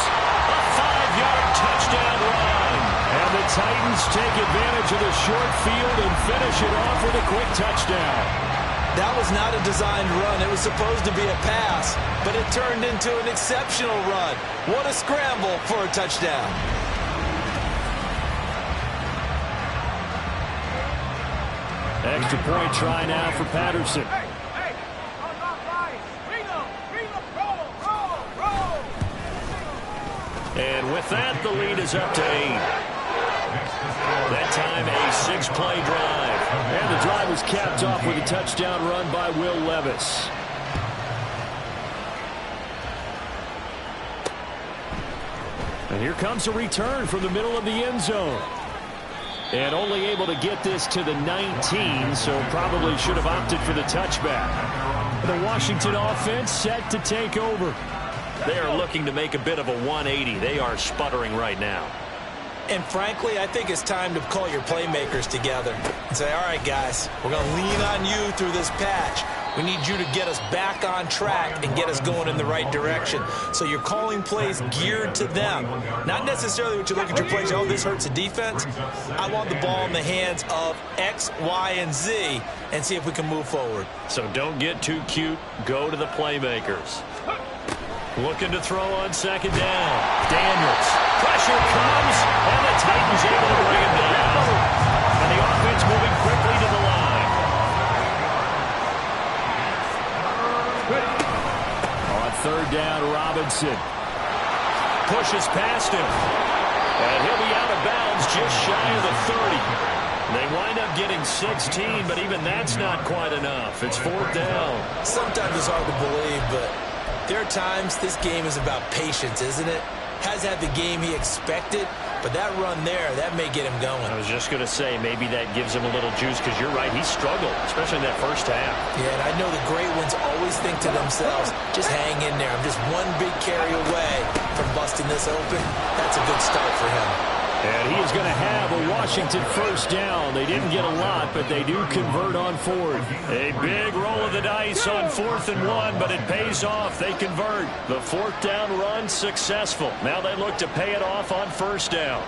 A 5-yard touchdown run. And the Titans take advantage of the short field and finish it off with a quick touchdown. That was not a designed run. It was supposed to be a pass, but it turned into an exceptional run. What a scramble for a touchdown. Extra point try now for Patterson. And with that, the lead is up to 8. That time a 6-play drive. And the drive was capped off with a touchdown run by Will Levis. And here comes a return from the middle of the end zone. And only able to get this to the 19, so probably should have opted for the touchback. the Washington offense set to take over. They are looking to make a bit of a 180. They are sputtering right now. And frankly, I think it's time to call your playmakers together and say, all right, guys, we're going to lean on you through this patch. We need you to get us back on track and get us going in the right direction. So you're calling plays geared to them. Not necessarily what you look at your plays, oh, this hurts the defense. I want the ball in the hands of X, Y, and Z and see if we can move forward. So don't get too cute. Go to the playmakers. Looking to throw on second down. Daniels. Pressure comes, and the Titans able to bring him down. And the offense moving quickly to the line. On third down, Robinson. Pushes past him. And he'll be out of bounds just shy of the 30. They wind up getting 16, but even that's not quite enough. It's fourth down. Sometimes it's hard to believe, but there are times this game is about patience, isn't it? Has had the game he expected, but that run there, that may get him going. I was just going to say, maybe that gives him a little juice, because you're right, he struggled, especially in that first half. Yeah, and I know the great ones always think to themselves, just hang in there. I'm just one big carry away from busting this open. That's a good start for him. And he is going to have a Washington first down. They didn't get a lot, but they do convert on fourth. A big roll of the dice on 4th and 1, but it pays off. They convert. The fourth down run successful. Now they look to pay it off on first down.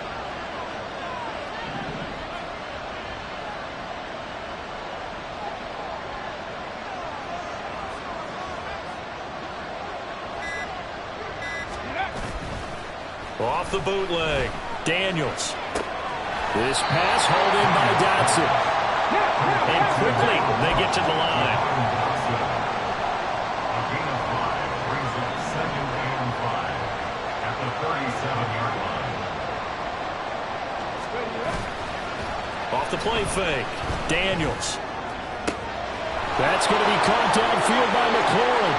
Off the bootleg. Daniels. This pass hauled in by Dotson. And quickly they get to the line. A gain of 5 brings up 2nd and 5 at the 37-yard line. Off the play fake. Daniels. That's going to be caught downfield by McLaurin.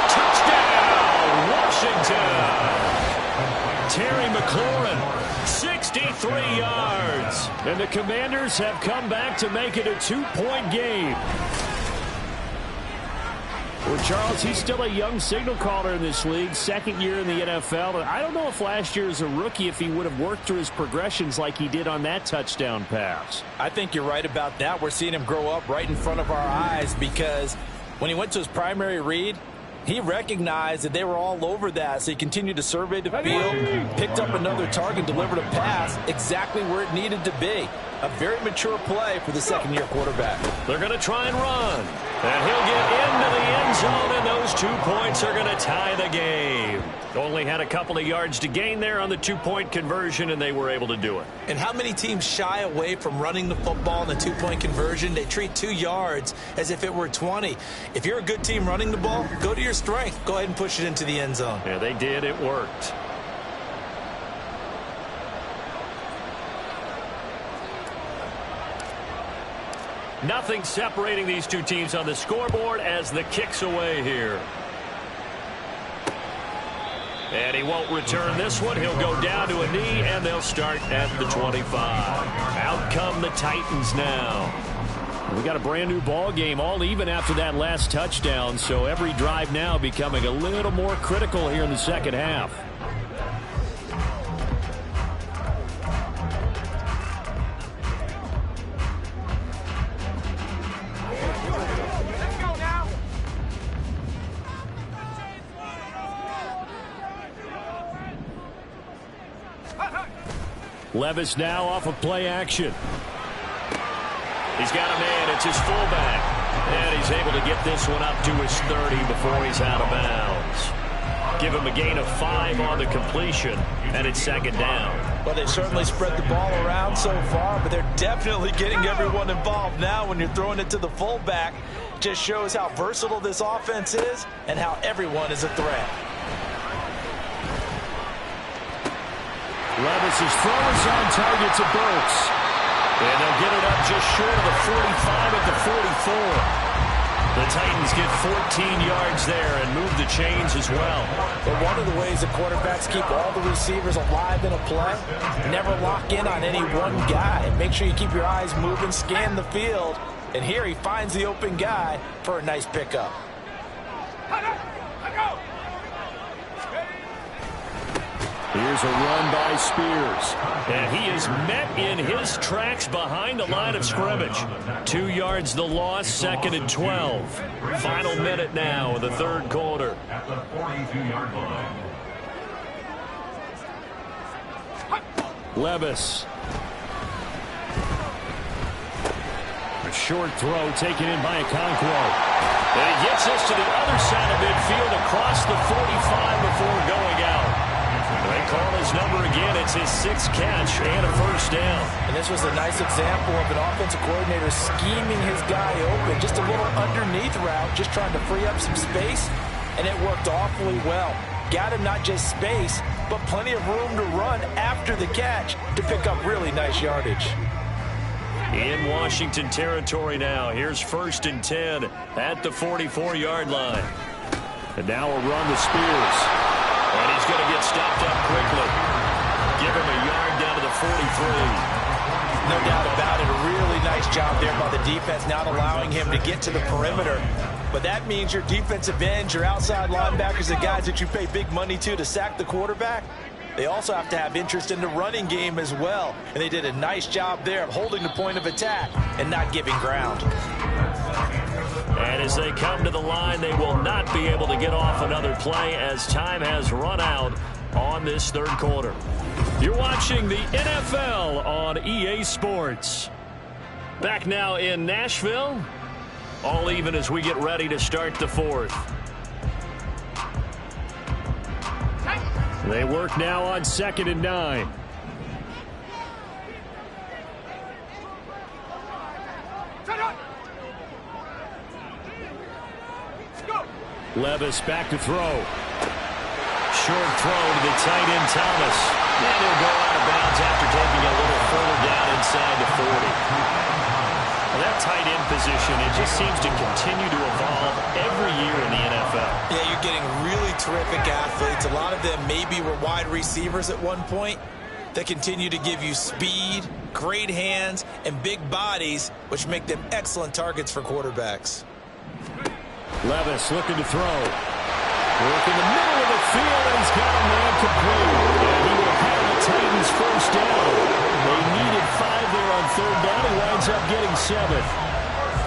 Touchdown, Washington. Terry McLaurin, 63 yards. And the Commanders have come back to make it a 2-point game. Well, Charles, he's still a young signal caller in this league, second year in the NFL. And I don't know if last year as a rookie, if he would have worked through his progressions like he did on that touchdown pass. I think you're right about that. We're seeing him grow up right in front of our eyes, because when he went to his primary read, he recognized that they were all over that, so he continued to survey the field, picked up another target, delivered a pass exactly where it needed to be. A very mature play for the second-year quarterback. They're going to try and run. And he'll get into the end zone, and those 2 points are going to tie the game. Only had a couple of yards to gain there on the 2-point conversion, and they were able to do it. And how many teams shy away from running the football in the 2-point conversion? They treat 2 yards as if it were 20. If you're a good team running the ball, go to your strength. Go ahead and push it into the end zone. Yeah, they did. It worked. Nothing separating these two teams on the scoreboard as the kick's away here. And he won't return this one. He'll go down to a knee, and they'll start at the 25. Out come the Titans now. We got a brand new ball game, all even after that last touchdown, so every drive now becoming a little more critical here in the second half. Levis now off of play action. He's got a man. It's his fullback. And he's able to get this one up to his 30 before he's out of bounds. Give him a gain of 5 on the completion, and it's second down. Well, they certainly spread the ball around so far, but they're definitely getting everyone involved now when you're throwing it to the fullback. Just shows how versatile this offense is and how everyone is a threat. Levis' throw is on target to Burks. And they'll get it up just short of the 45 at the 44. The Titans get 14 yards there and move the chains as well. But one of the ways the quarterbacks keep all the receivers alive in a play, never lock in on any one guy. Make sure you keep your eyes moving, scan the field, And here he finds the open guy for a nice pickup. Here's a run by Spears. And he is met in his tracks behind the line of scrimmage. 2 yards the loss, 2nd and 12. Final minute now in the third quarter. At the 42-yard line. Levis. A short throw taken in by Okonkwo. And he gets us to the other side of midfield across the 45 before going out. They call his number again. It's his 6th catch and a first down. And this was a nice example of an offensive coordinator scheming his guy open. Just a little underneath route, just trying to free up some space, and it worked awfully well. Got him not just space, but plenty of room to run after the catch to pick up really nice yardage. In Washington territory now. Here's 1st and 10 at the 44-yard line. And now a run to Spears. And he's going to get stopped up quickly. Give him a yard down to the 43. No doubt about it. A really nice job there by the defense, not allowing him to get to the perimeter. But that means your defensive ends, your outside linebackers, the guys that you pay big money to sack the quarterback, they also have to have interest in the running game as well. And they did a nice job there of holding the point of attack and not giving ground. And as they come to the line, they will not be able to get off another play as time has run out on this third quarter. You're watching the NFL on EA Sports. Back now in Nashville. All even as we get ready to start the fourth. They work now on 2nd and 9. Levis back to throw. Short throw to the tight end Thomas. And he'll go out of bounds after taking a little further down inside the 40. Well, that tight end position, it just seems to continue to evolve every year in the NFL. Yeah, you're getting really terrific athletes. A lot of them maybe were wide receivers at one point. They continue to give you speed, great hands, and big bodies, which make them excellent targets for quarterbacks. Levis looking to throw. Work in the middle of the field, and he's got a man complete. And he will have the Titans first down. They needed 5 there on 3rd down. He winds up getting 7th.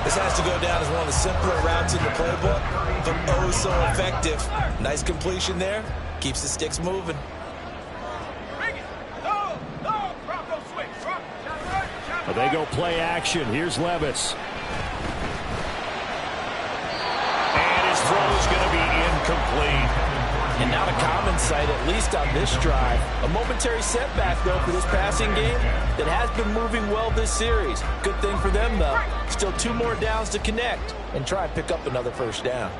This has to go down as one of the simpler routes in the playbook, but oh so effective. Nice completion there. Keeps the sticks moving. They go play action. Here's Levis. And his throw is going to be incomplete. And not a common sight, at least on this drive. A momentary setback, though, for this passing game that has been moving well this series. Good thing for them, though. Still 2 more downs to connect and try and pick up another first down.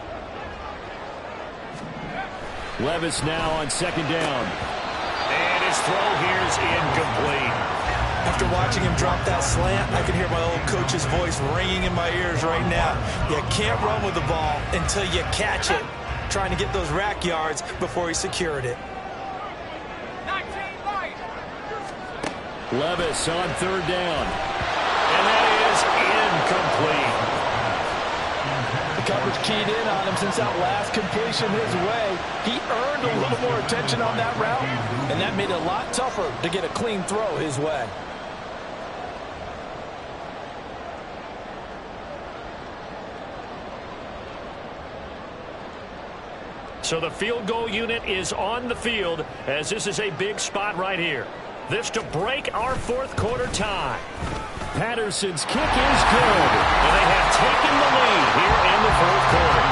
Levis now on 2nd down. And his throw here is incomplete. After watching him drop that slant, I can hear my old coach's voice ringing in my ears right now. You can't run with the ball until you catch it. Trying to get those rack yards before he secured it. Levis on 3rd down. And that is incomplete. The coverage keyed in on him since that last completion his way. He earned a little more attention on that route, and that made it a lot tougher to get a clean throw his way. So the field goal unit is on the field as this is a big spot right here. This to break our 4th quarter tie. Patterson's kick is good. And they have taken the lead here in the 4th quarter.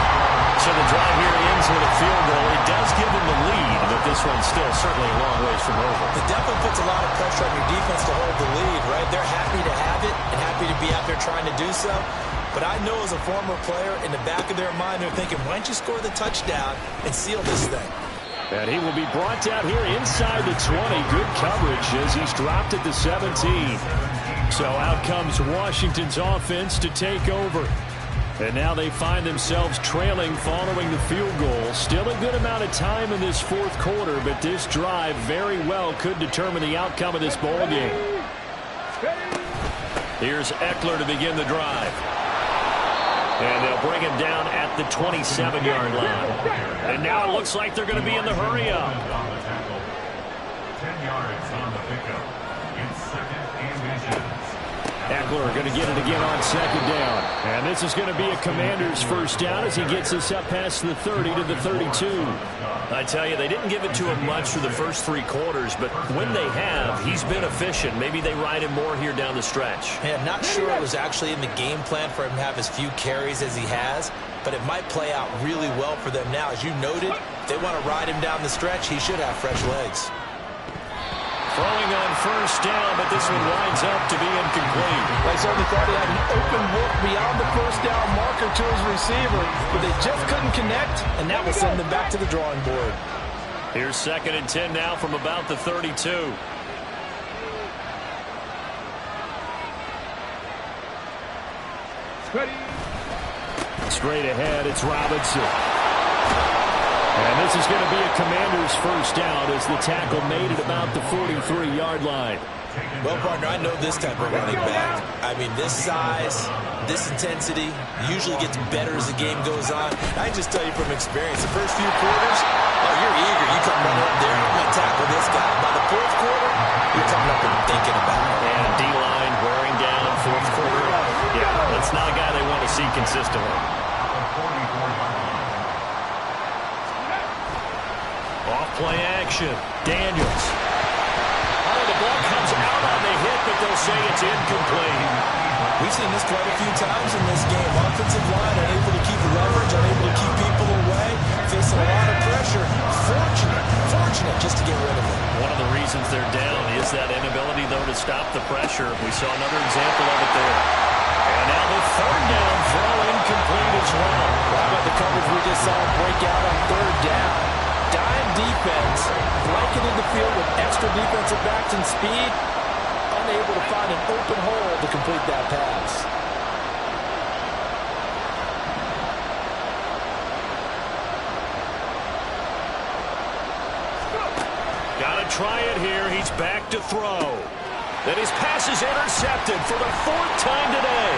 So the drive here ends with a field goal. It does give them the lead, but this one's still certainly a long ways from over. It definitely puts a lot of pressure on your defense to hold the lead, right? They're happy to have it and happy to be out there trying to do so. But I know as a former player, in the back of their mind, they're thinking, why don't you score the touchdown and seal this thing? And he will be brought down here inside the 20. Good coverage as he's dropped at the 17. So out comes Washington's offense to take over. And now they find themselves trailing following the field goal. Still a good amount of time in this 4th quarter, but this drive very well could determine the outcome of this ball game. Here's Eckler to begin the drive. And they'll bring him down at the 27-yard line. And now it looks like they're going to be in the hurry-up. 10 yards on the pickup. It's second and inches. Eckler going to get it again on second down. And this is going to be a Commander's first down as he gets us up past the 30 to the 32. I tell you, they didn't give it to him much through the first 3 quarters, but when they have, he's been efficient. Maybe they ride him more here down the stretch. Yeah, not sure it was actually in the game plan for him to have as few carries as he has, but it might play out really well for them now. As you noted, if they want to ride him down the stretch, he should have fresh legs. Throwing on first down, but this one winds up to be incomplete. They certainly thought he had an open look beyond the first down marker to his receiver, but they just couldn't connect, and that will send them back to the drawing board. Here's second and 10 now from about the 32. Straight ahead, it's Robinson. And this is going to be a Commander's first down as the tackle made at about the 43-yard line. Well, partner, I know this type of running back. I mean, this size, this intensity usually gets better as the game goes on. I can just tell you from experience, the first few quarters, oh, you're eager. You come running up there, I'm going to tackle this guy. By the fourth quarter, you're coming up and thinking about it. And D-line wearing down fourth quarter. Yeah, that's not a guy they want to see consistently. Off-play action. Daniels. Oh, the ball comes out on the hit, but they'll say it's incomplete. We've seen this quite a few times in this game. Offensive line unable to keep leverage, unable to keep people away, facing a lot of pressure. Fortunate just to get rid of it. One of the reasons they're down is that inability, though, to stop the pressure. We saw another example of it there. And now the third down throw incomplete as well. How about the coverage we just saw break out on third down? Dime defense, blanketed the field with extra defensive backs and speed, unable to find an open hole to complete that pass. Got to try it here. He's back to throw. Then his pass is intercepted for the 4th time today.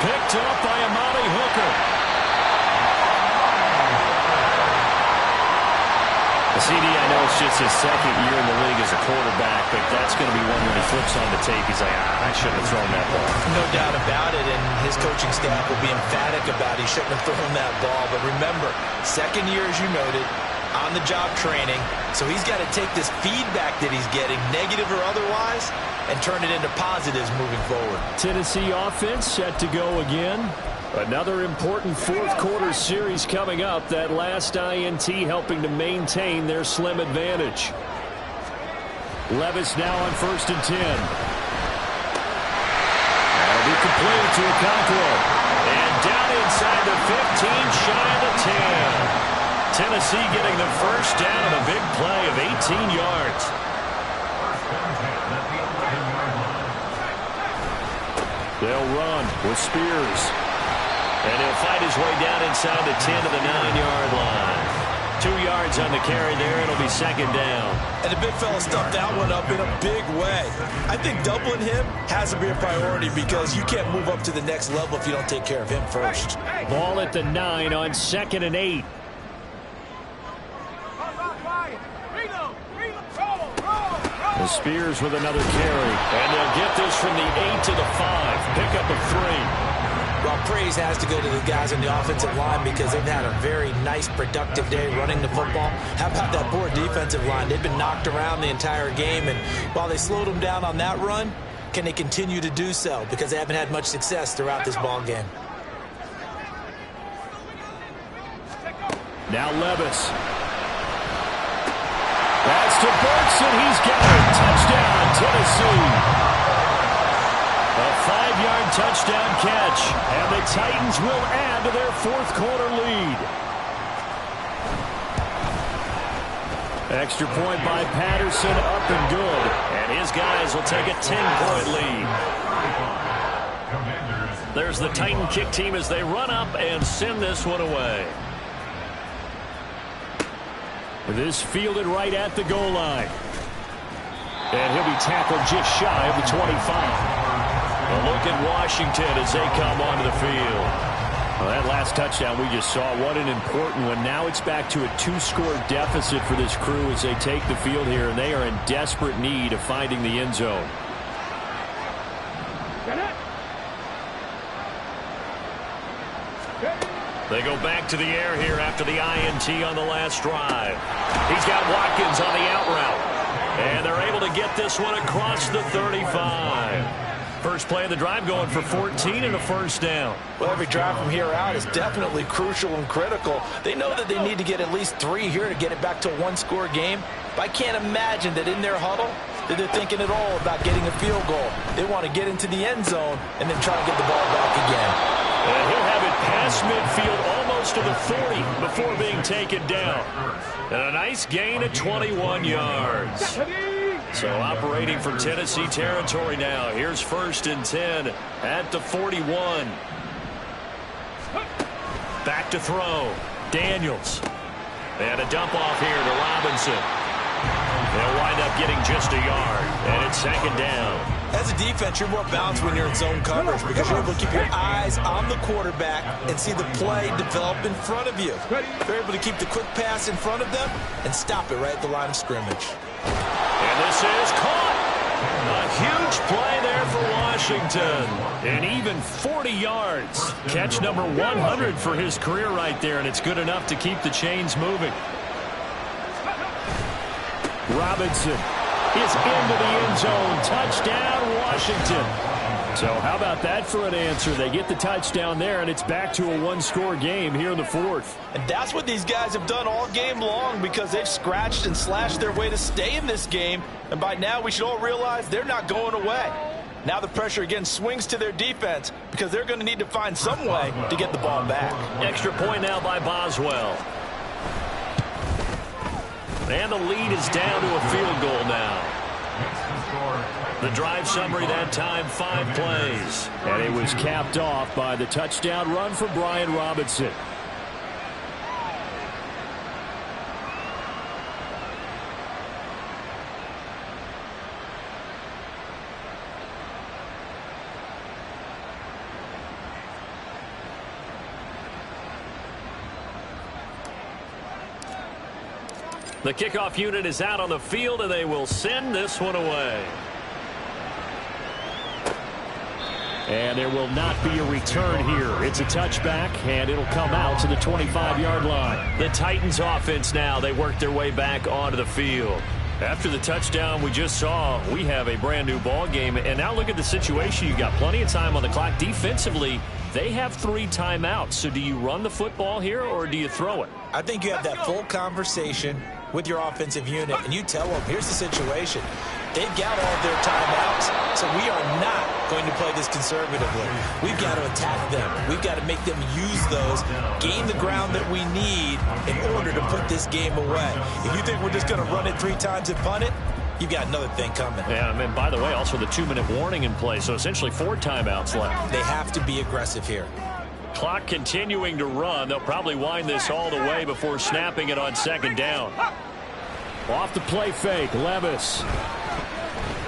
Picked up by Amani Hooker. CD, I know it's just his second year in the league as a quarterback, but that's going to be one when he flips on the tape. He's like, I shouldn't have thrown that ball. No doubt about it, and his coaching staff will be emphatic about he shouldn't have thrown that ball. But remember, second year, as you noted, on-the-job training, so he's got to take this feedback that he's getting, negative or otherwise, and turn it into positives moving forward. Tennessee offense set to go again. Another important fourth-quarter series coming up. That last INT helping to maintain their slim advantage. Levis now on 1st and 10. That'll be completed to Okonkwo. And down inside the 15, shy of the 10. Tennessee getting the first down on a big play of 18 yards. They'll run with Spears. And he'll fight his way down inside the 10 to the 9-yard line. 2 yards on the carry there. It'll be second down. And the big fella stuffed that one up in a big way. I think doubling him has to be a priority because you can't move up to the next level if you don't take care of him first. Ball at the 9 on 2nd and 8. The Spears with another carry. And they'll get this from the 8 to the 5. Pick up a 3. Well, praise has to go to the guys on the offensive line because they've had a very nice, productive day running the football. How about that poor defensive line? They've been knocked around the entire game, and while they slowed them down on that run, can they continue to do so? Because they haven't had much success throughout this ball game. Now Levis. That's to Bergson. He's got it. Touchdown, Tennessee. A 5-yard touchdown catch, and the Titans will add to their fourth-quarter lead. Extra point by Patterson, up and good. And his guys will take a 10-point lead. There's the Titan kick team as they run up and send this one away. This fielded right at the goal line. And he'll be tackled just shy of the 25. A look at Washington as they come onto the field. Well, that last touchdown we just saw, what an important one. Now it's back to a 2-score deficit for this crew as they take the field here, and they are in desperate need of finding the end zone. They go back to the air here after the INT on the last drive. He's got Watkins on the out route. And they're able to get this one across the 35. First play of the drive going for 14 and a first down. Well, every drive from here out is definitely crucial and critical. They know that they need to get at least 3 here to get it back to a 1-score game. But I can't imagine that in their huddle that they're thinking at all about getting a field goal. They want to get into the end zone and then try to get the ball back again. And he'll have it past midfield almost to the 40 before being taken down. And a nice gain of 21 yards. So operating from Tennessee territory now. Here's 1st and 10 at the 41. Back to throw. Daniels. And a dump off here to Robinson. They'll wind up getting just a yard. And it's 2nd down. As a defense, you're more balanced when you're in zone coverage because you're able to keep your eyes on the quarterback and see the play develop in front of you. You're able to keep the quick pass in front of them and stop it right at the line of scrimmage. And this is caught. A huge play there for Washington. And even 40 yards. Catch number 100 for his career right there, and it's good enough to keep the chains moving. Robinson is into the end zone. Touchdown, Washington. So how about that for an answer? They get the touchdown there, and it's back to a 1-score game here in the 4th. And that's what these guys have done all game long because they've scratched and slashed their way to stay in this game. And by now, we should all realize they're not going away. Now the pressure again swings to their defense because they're going to need to find some way to get the ball back. Extra point now by Boswell. And the lead is down to a field goal now. The drive summary that time, 5 plays. And it was capped off by the touchdown run for Brian Robinson. The kickoff unit is out on the field, and they will send this one away. And there will not be a return here. It's a touchback, and it'll come out to the 25-yard line. The Titans offense now, they work their way back onto the field. After the touchdown we just saw, we have a brand new ball game. And now look at the situation. You've got plenty of time on the clock. Defensively, they have 3 timeouts. So do you run the football here, or do you throw it? I think you have that full conversation with your offensive unit, and you tell them, here's the situation. They've got all of their timeouts, so we are not going to play this conservatively. We've got to attack them. We've got to make them use those, gain the ground that we need in order to put this game away. If you think we're just going to run it 3 times and punt it, you've got another thing coming. Yeah, and by the way, also the 2-minute warning in play, so essentially 4 timeouts left. They have to be aggressive here. Clock continuing to run. They'll probably wind this all the way before snapping it on 2nd down. Off the play fake, Levis.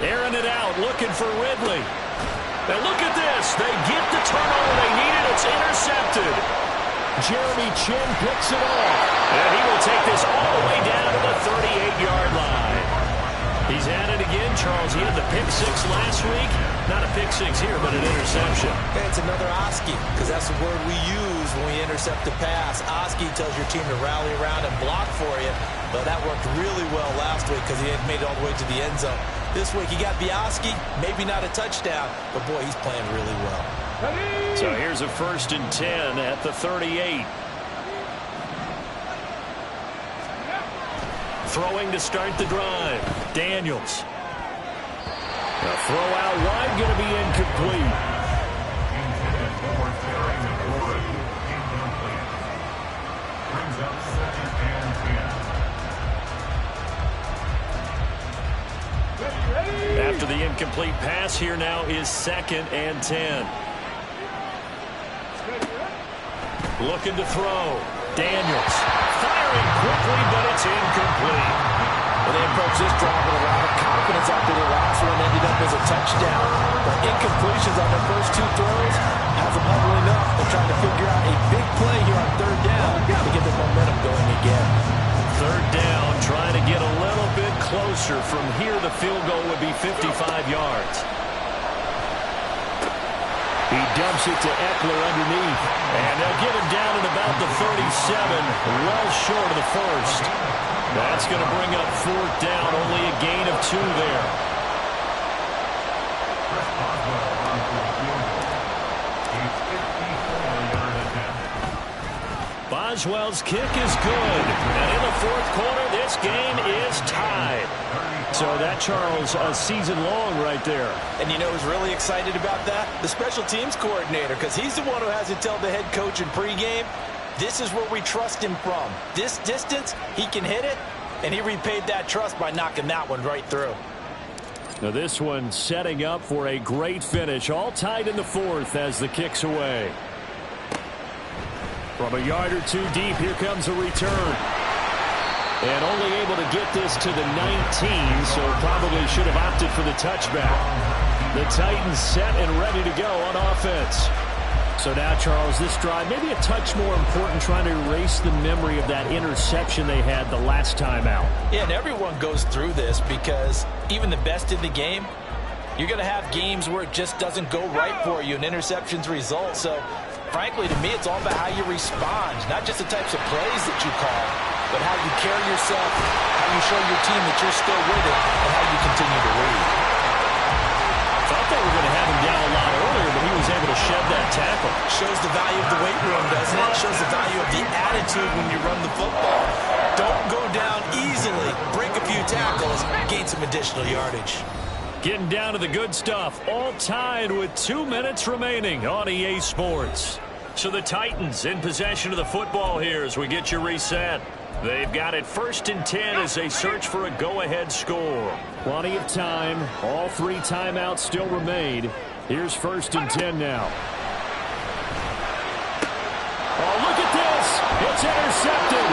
Airing it out, looking for Ridley. And look at this. They get the turnover they needed. It's intercepted. Jeremy Chin picks it off. And he will take this all the way down to the 38-yard line. He's at it again, Charles. He had the pick 6 last week. Not a pick 6 here, but an interception. Hey, it's another Oski, because that's the word we use when we intercept the pass. Oski tells your team to rally around and block for you. But that worked really well last week because he had made it all the way to the end zone. This week he got the Oski, maybe not a touchdown, but boy, he's playing really well. So here's a 1st and 10 at the 38. Throwing to start the drive. Daniels. The throw out wide going to be incomplete. After the incomplete pass, here now is 2nd and 10. Looking to throw. Daniels. Firing quickly, but it's incomplete. Well, they approached this drive with a lot of confidence after the last one ended up as a touchdown. Incompletions on their first two throws has them huddling up. They're trying to figure out a big play here on third down to get the momentum going again. Third down, trying to get a little bit closer. From here, the field goal would be 55 yards. He dumps it to Eckler underneath. And they'll get him down at about the 37, well short of the first. That's going to bring up fourth down, only a gain of 2 there. Boswell's kick is good. And in the fourth quarter, this game is tied. So that, Charles, a season long right there. And you know who's really excited about that? The special teams coordinator, because he's the one who has to tell the head coach in pregame, this is where we trust him from. This distance, he can hit it, and he repaid that trust by knocking that one right through. Now this one setting up for a great finish. All tied in the fourth as the kick's away. From a yard or 2 deep, here comes a return. And only able to get this to the 19, so probably should have opted for the touchback. The Titans set and ready to go on offense. So now, Charles, this drive maybe a touch more important, trying to erase the memory of that interception they had the last time out. Yeah, and everyone goes through this because even the best in the game, you're going to have games where it just doesn't go right for you and interceptions result. So, frankly, to me, it's all about how you respond, not just the types of plays that you call, but how you carry yourself, how you show your team that you're still with it, and how you continue to lead. Thought they were going to have him down a lot earlier, but he was able to shed that tackle. Shows the value of the weight room, doesn't it? Shows the value of the attitude when you run the football. Don't go down easily. Break a few tackles, gain some additional yardage. Getting down to the good stuff. All tied with 2 minutes remaining on EA Sports. So the Titans in possession of the football here as we get you reset. They've got it 1st and 10 as they search for a go-ahead score. Plenty of time. All 3 timeouts still remain. Here's 1st and 10 now. Oh, look at this. It's intercepted.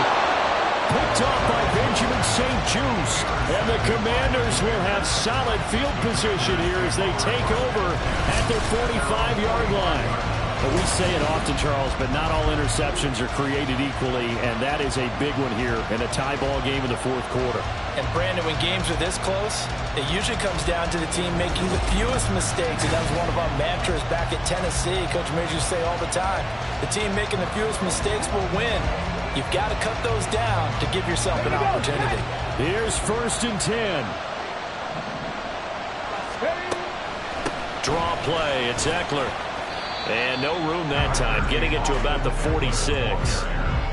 Picked off by Benjamin St-Juste. And the Commanders will have solid field position here as they take over at their 45-yard line. But we say it often, Charles, but not all interceptions are created equally, and that is a big one here in a tie ball game in the fourth quarter. And, Brandon, when games are this close, it usually comes down to the team making the fewest mistakes, and that was one of our mantras back at Tennessee. Coach Majors say all the time, the team making the fewest mistakes will win. You've got to cut those down to give yourself an opportunity. Here's 1st and 10. Draw play. It's Eckler. And no room that time, getting it to about the 46.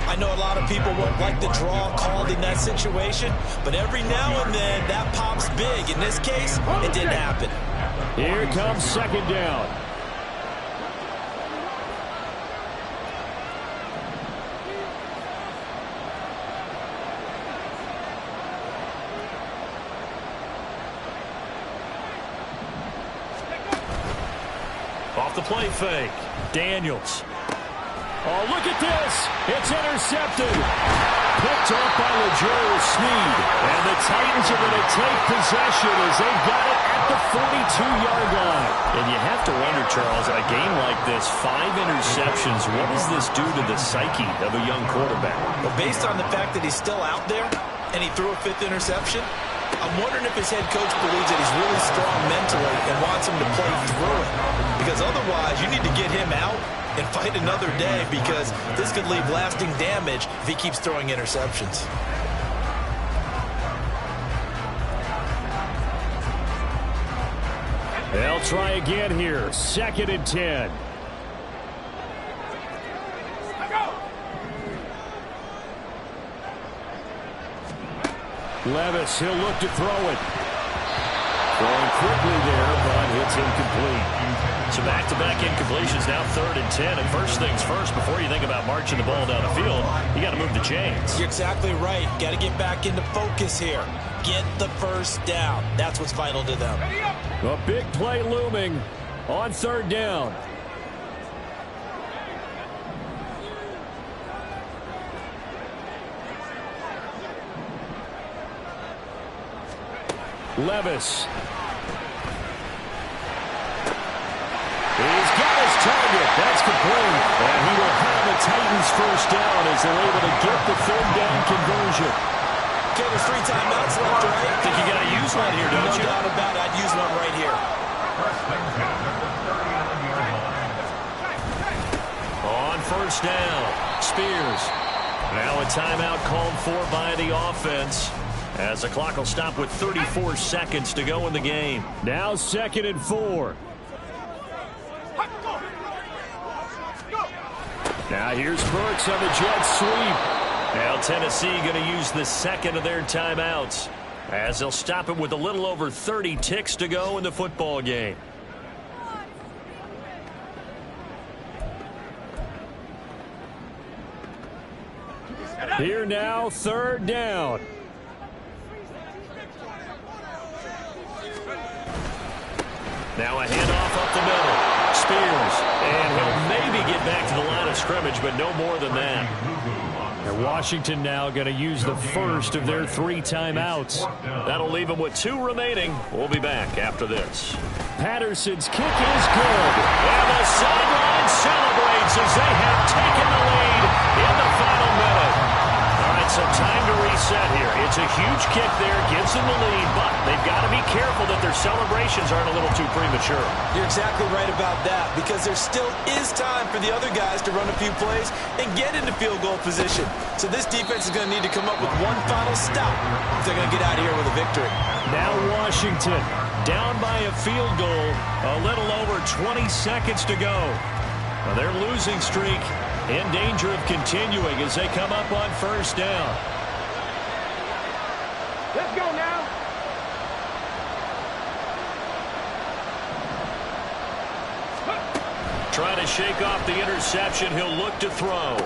I know a lot of people won't like the draw called in that situation, but every now and then that pops big. In this case, it didn't happen. Here comes 2nd down. Off the play fake. Daniels. Oh, look at this. It's intercepted. Picked off by LeJarry Sneed. And the Titans are going to take possession as they've got it at the 42-yard line. And you have to wonder, Charles, a game like this, 5 interceptions, what does this do to the psyche of a young quarterback? Well, based on the fact that he's still out there and he threw a 5th interception, I'm wondering if his head coach believes that he's really strong mentally and wants him to play through it. Because otherwise, you need to get him out and fight another day, because this could leave lasting damage if he keeps throwing interceptions. They'll try again here. 2nd and 10. Levis, he'll look to throw it. Throwing quickly there, but it's incomplete. So back-to-back incompletions, now 3rd and 10. And first things first, before you think about marching the ball down the field, you got to move the chains. You're exactly right. Got to get back into focus here. Get the first down. That's what's vital to them. A big play looming on 3rd down. Levis. target. That's complete. And he will have the Titans first down as they're able to get the third down conversion. Okay, there's 3 timeouts left, right? I think you got to use one here, don't you? No doubt about it. I'd use one right here. On first down, Spears. Now a timeout called for by the offense, as the clock will stop with 34 seconds to go in the game. Now 2nd and 4. Now here's Burks on the jet sweep. Now Tennessee going to use the second of their timeouts, as they'll stop it with a little over 30 ticks to go in the football game. Here now, 3rd down. Now a handoff up the middle. Spears. And he'll maybe get back to the line of scrimmage, but no more than that. And Washington now going to use the first of their 3 timeouts. That'll leave them with 2 remaining. We'll be back after this. Patterson's kick is good. And the sideline celebrates as they have taken the lead in the final minute. All right, so time to reset here. It's a huge kick there, gives them the lead, but they've got to be careful that their celebrations aren't a little too premature. You're exactly right about that, because there still is time for the other guys to run a few plays and get into field goal position. So this defense is going to need to come up with one final stop if they're going to get out of here with a victory. Now Washington down by a field goal, a little over 20 seconds to go. Well, their losing streak in danger of continuing as they come up on first down. Let's go now. Trying to shake off the interception. He'll look to throw.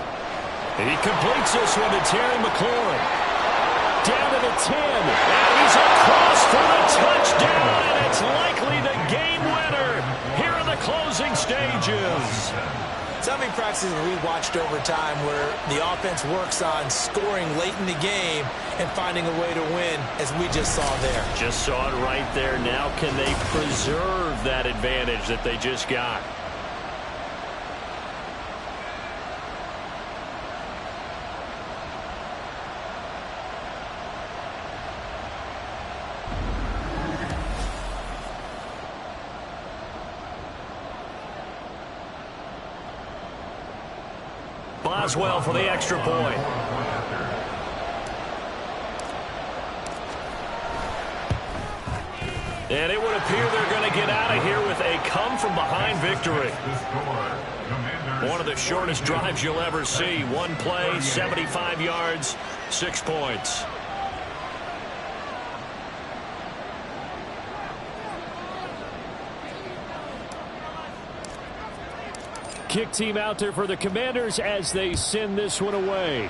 He completes this one to Terry McLaurin. down to the 10. And he's across for the touchdown, and it's likely the game winner here in the closing stages. So many practices we watched over time where the offense works on scoring late in the game and finding a way to win, as we just saw there. Just saw it right there. Now can they preserve that advantage that they just got? Boswell for the extra point. And it would appear they're going to get out of here with a come-from-behind victory. One of the shortest drives you'll ever see. One play, 75 yards, 6 points. Kick team out there for the Commanders as they send this one away.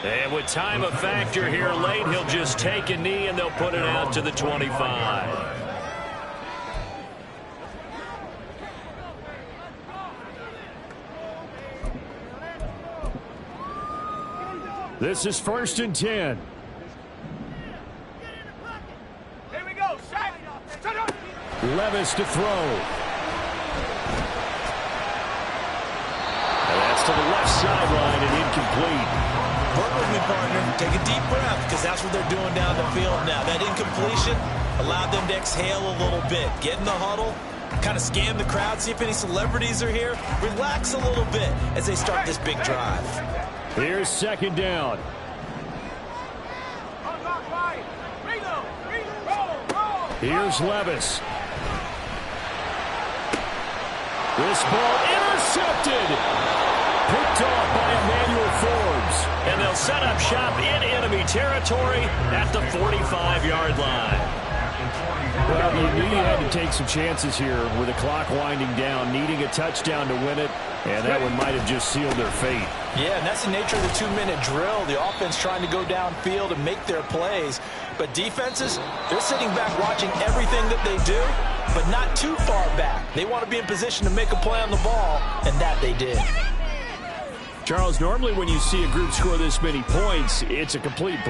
And with time a factor here late, he'll just take a knee and they'll put it out to the 25. This is 1st and 10. Here we go. Shut up. Levis to throw. And that's to the left sideline and incomplete. Work with me, partner. Take a deep breath, because that's what they're doing down the field now. That incompletion allowed them to exhale a little bit. Get in the huddle, kind of scan the crowd, see if any celebrities are here. Relax a little bit as they start this big drive. Here's 2nd down. Here's Levis. This ball intercepted. Picked off by Emmanuel Forbes. And they'll set up shop in enemy territory at the 45-yard line. Well, you knew you had to take some chances here with the clock winding down, needing a touchdown to win it, and that one might have just sealed their fate. Yeah, and that's the nature of the 2-minute drill. The offense trying to go downfield and make their plays. But defenses, they're sitting back watching everything that they do, but not too far back. They want to be in position to make a play on the ball, and that they did. Charles, normally when you see a group score this many points, it's a complete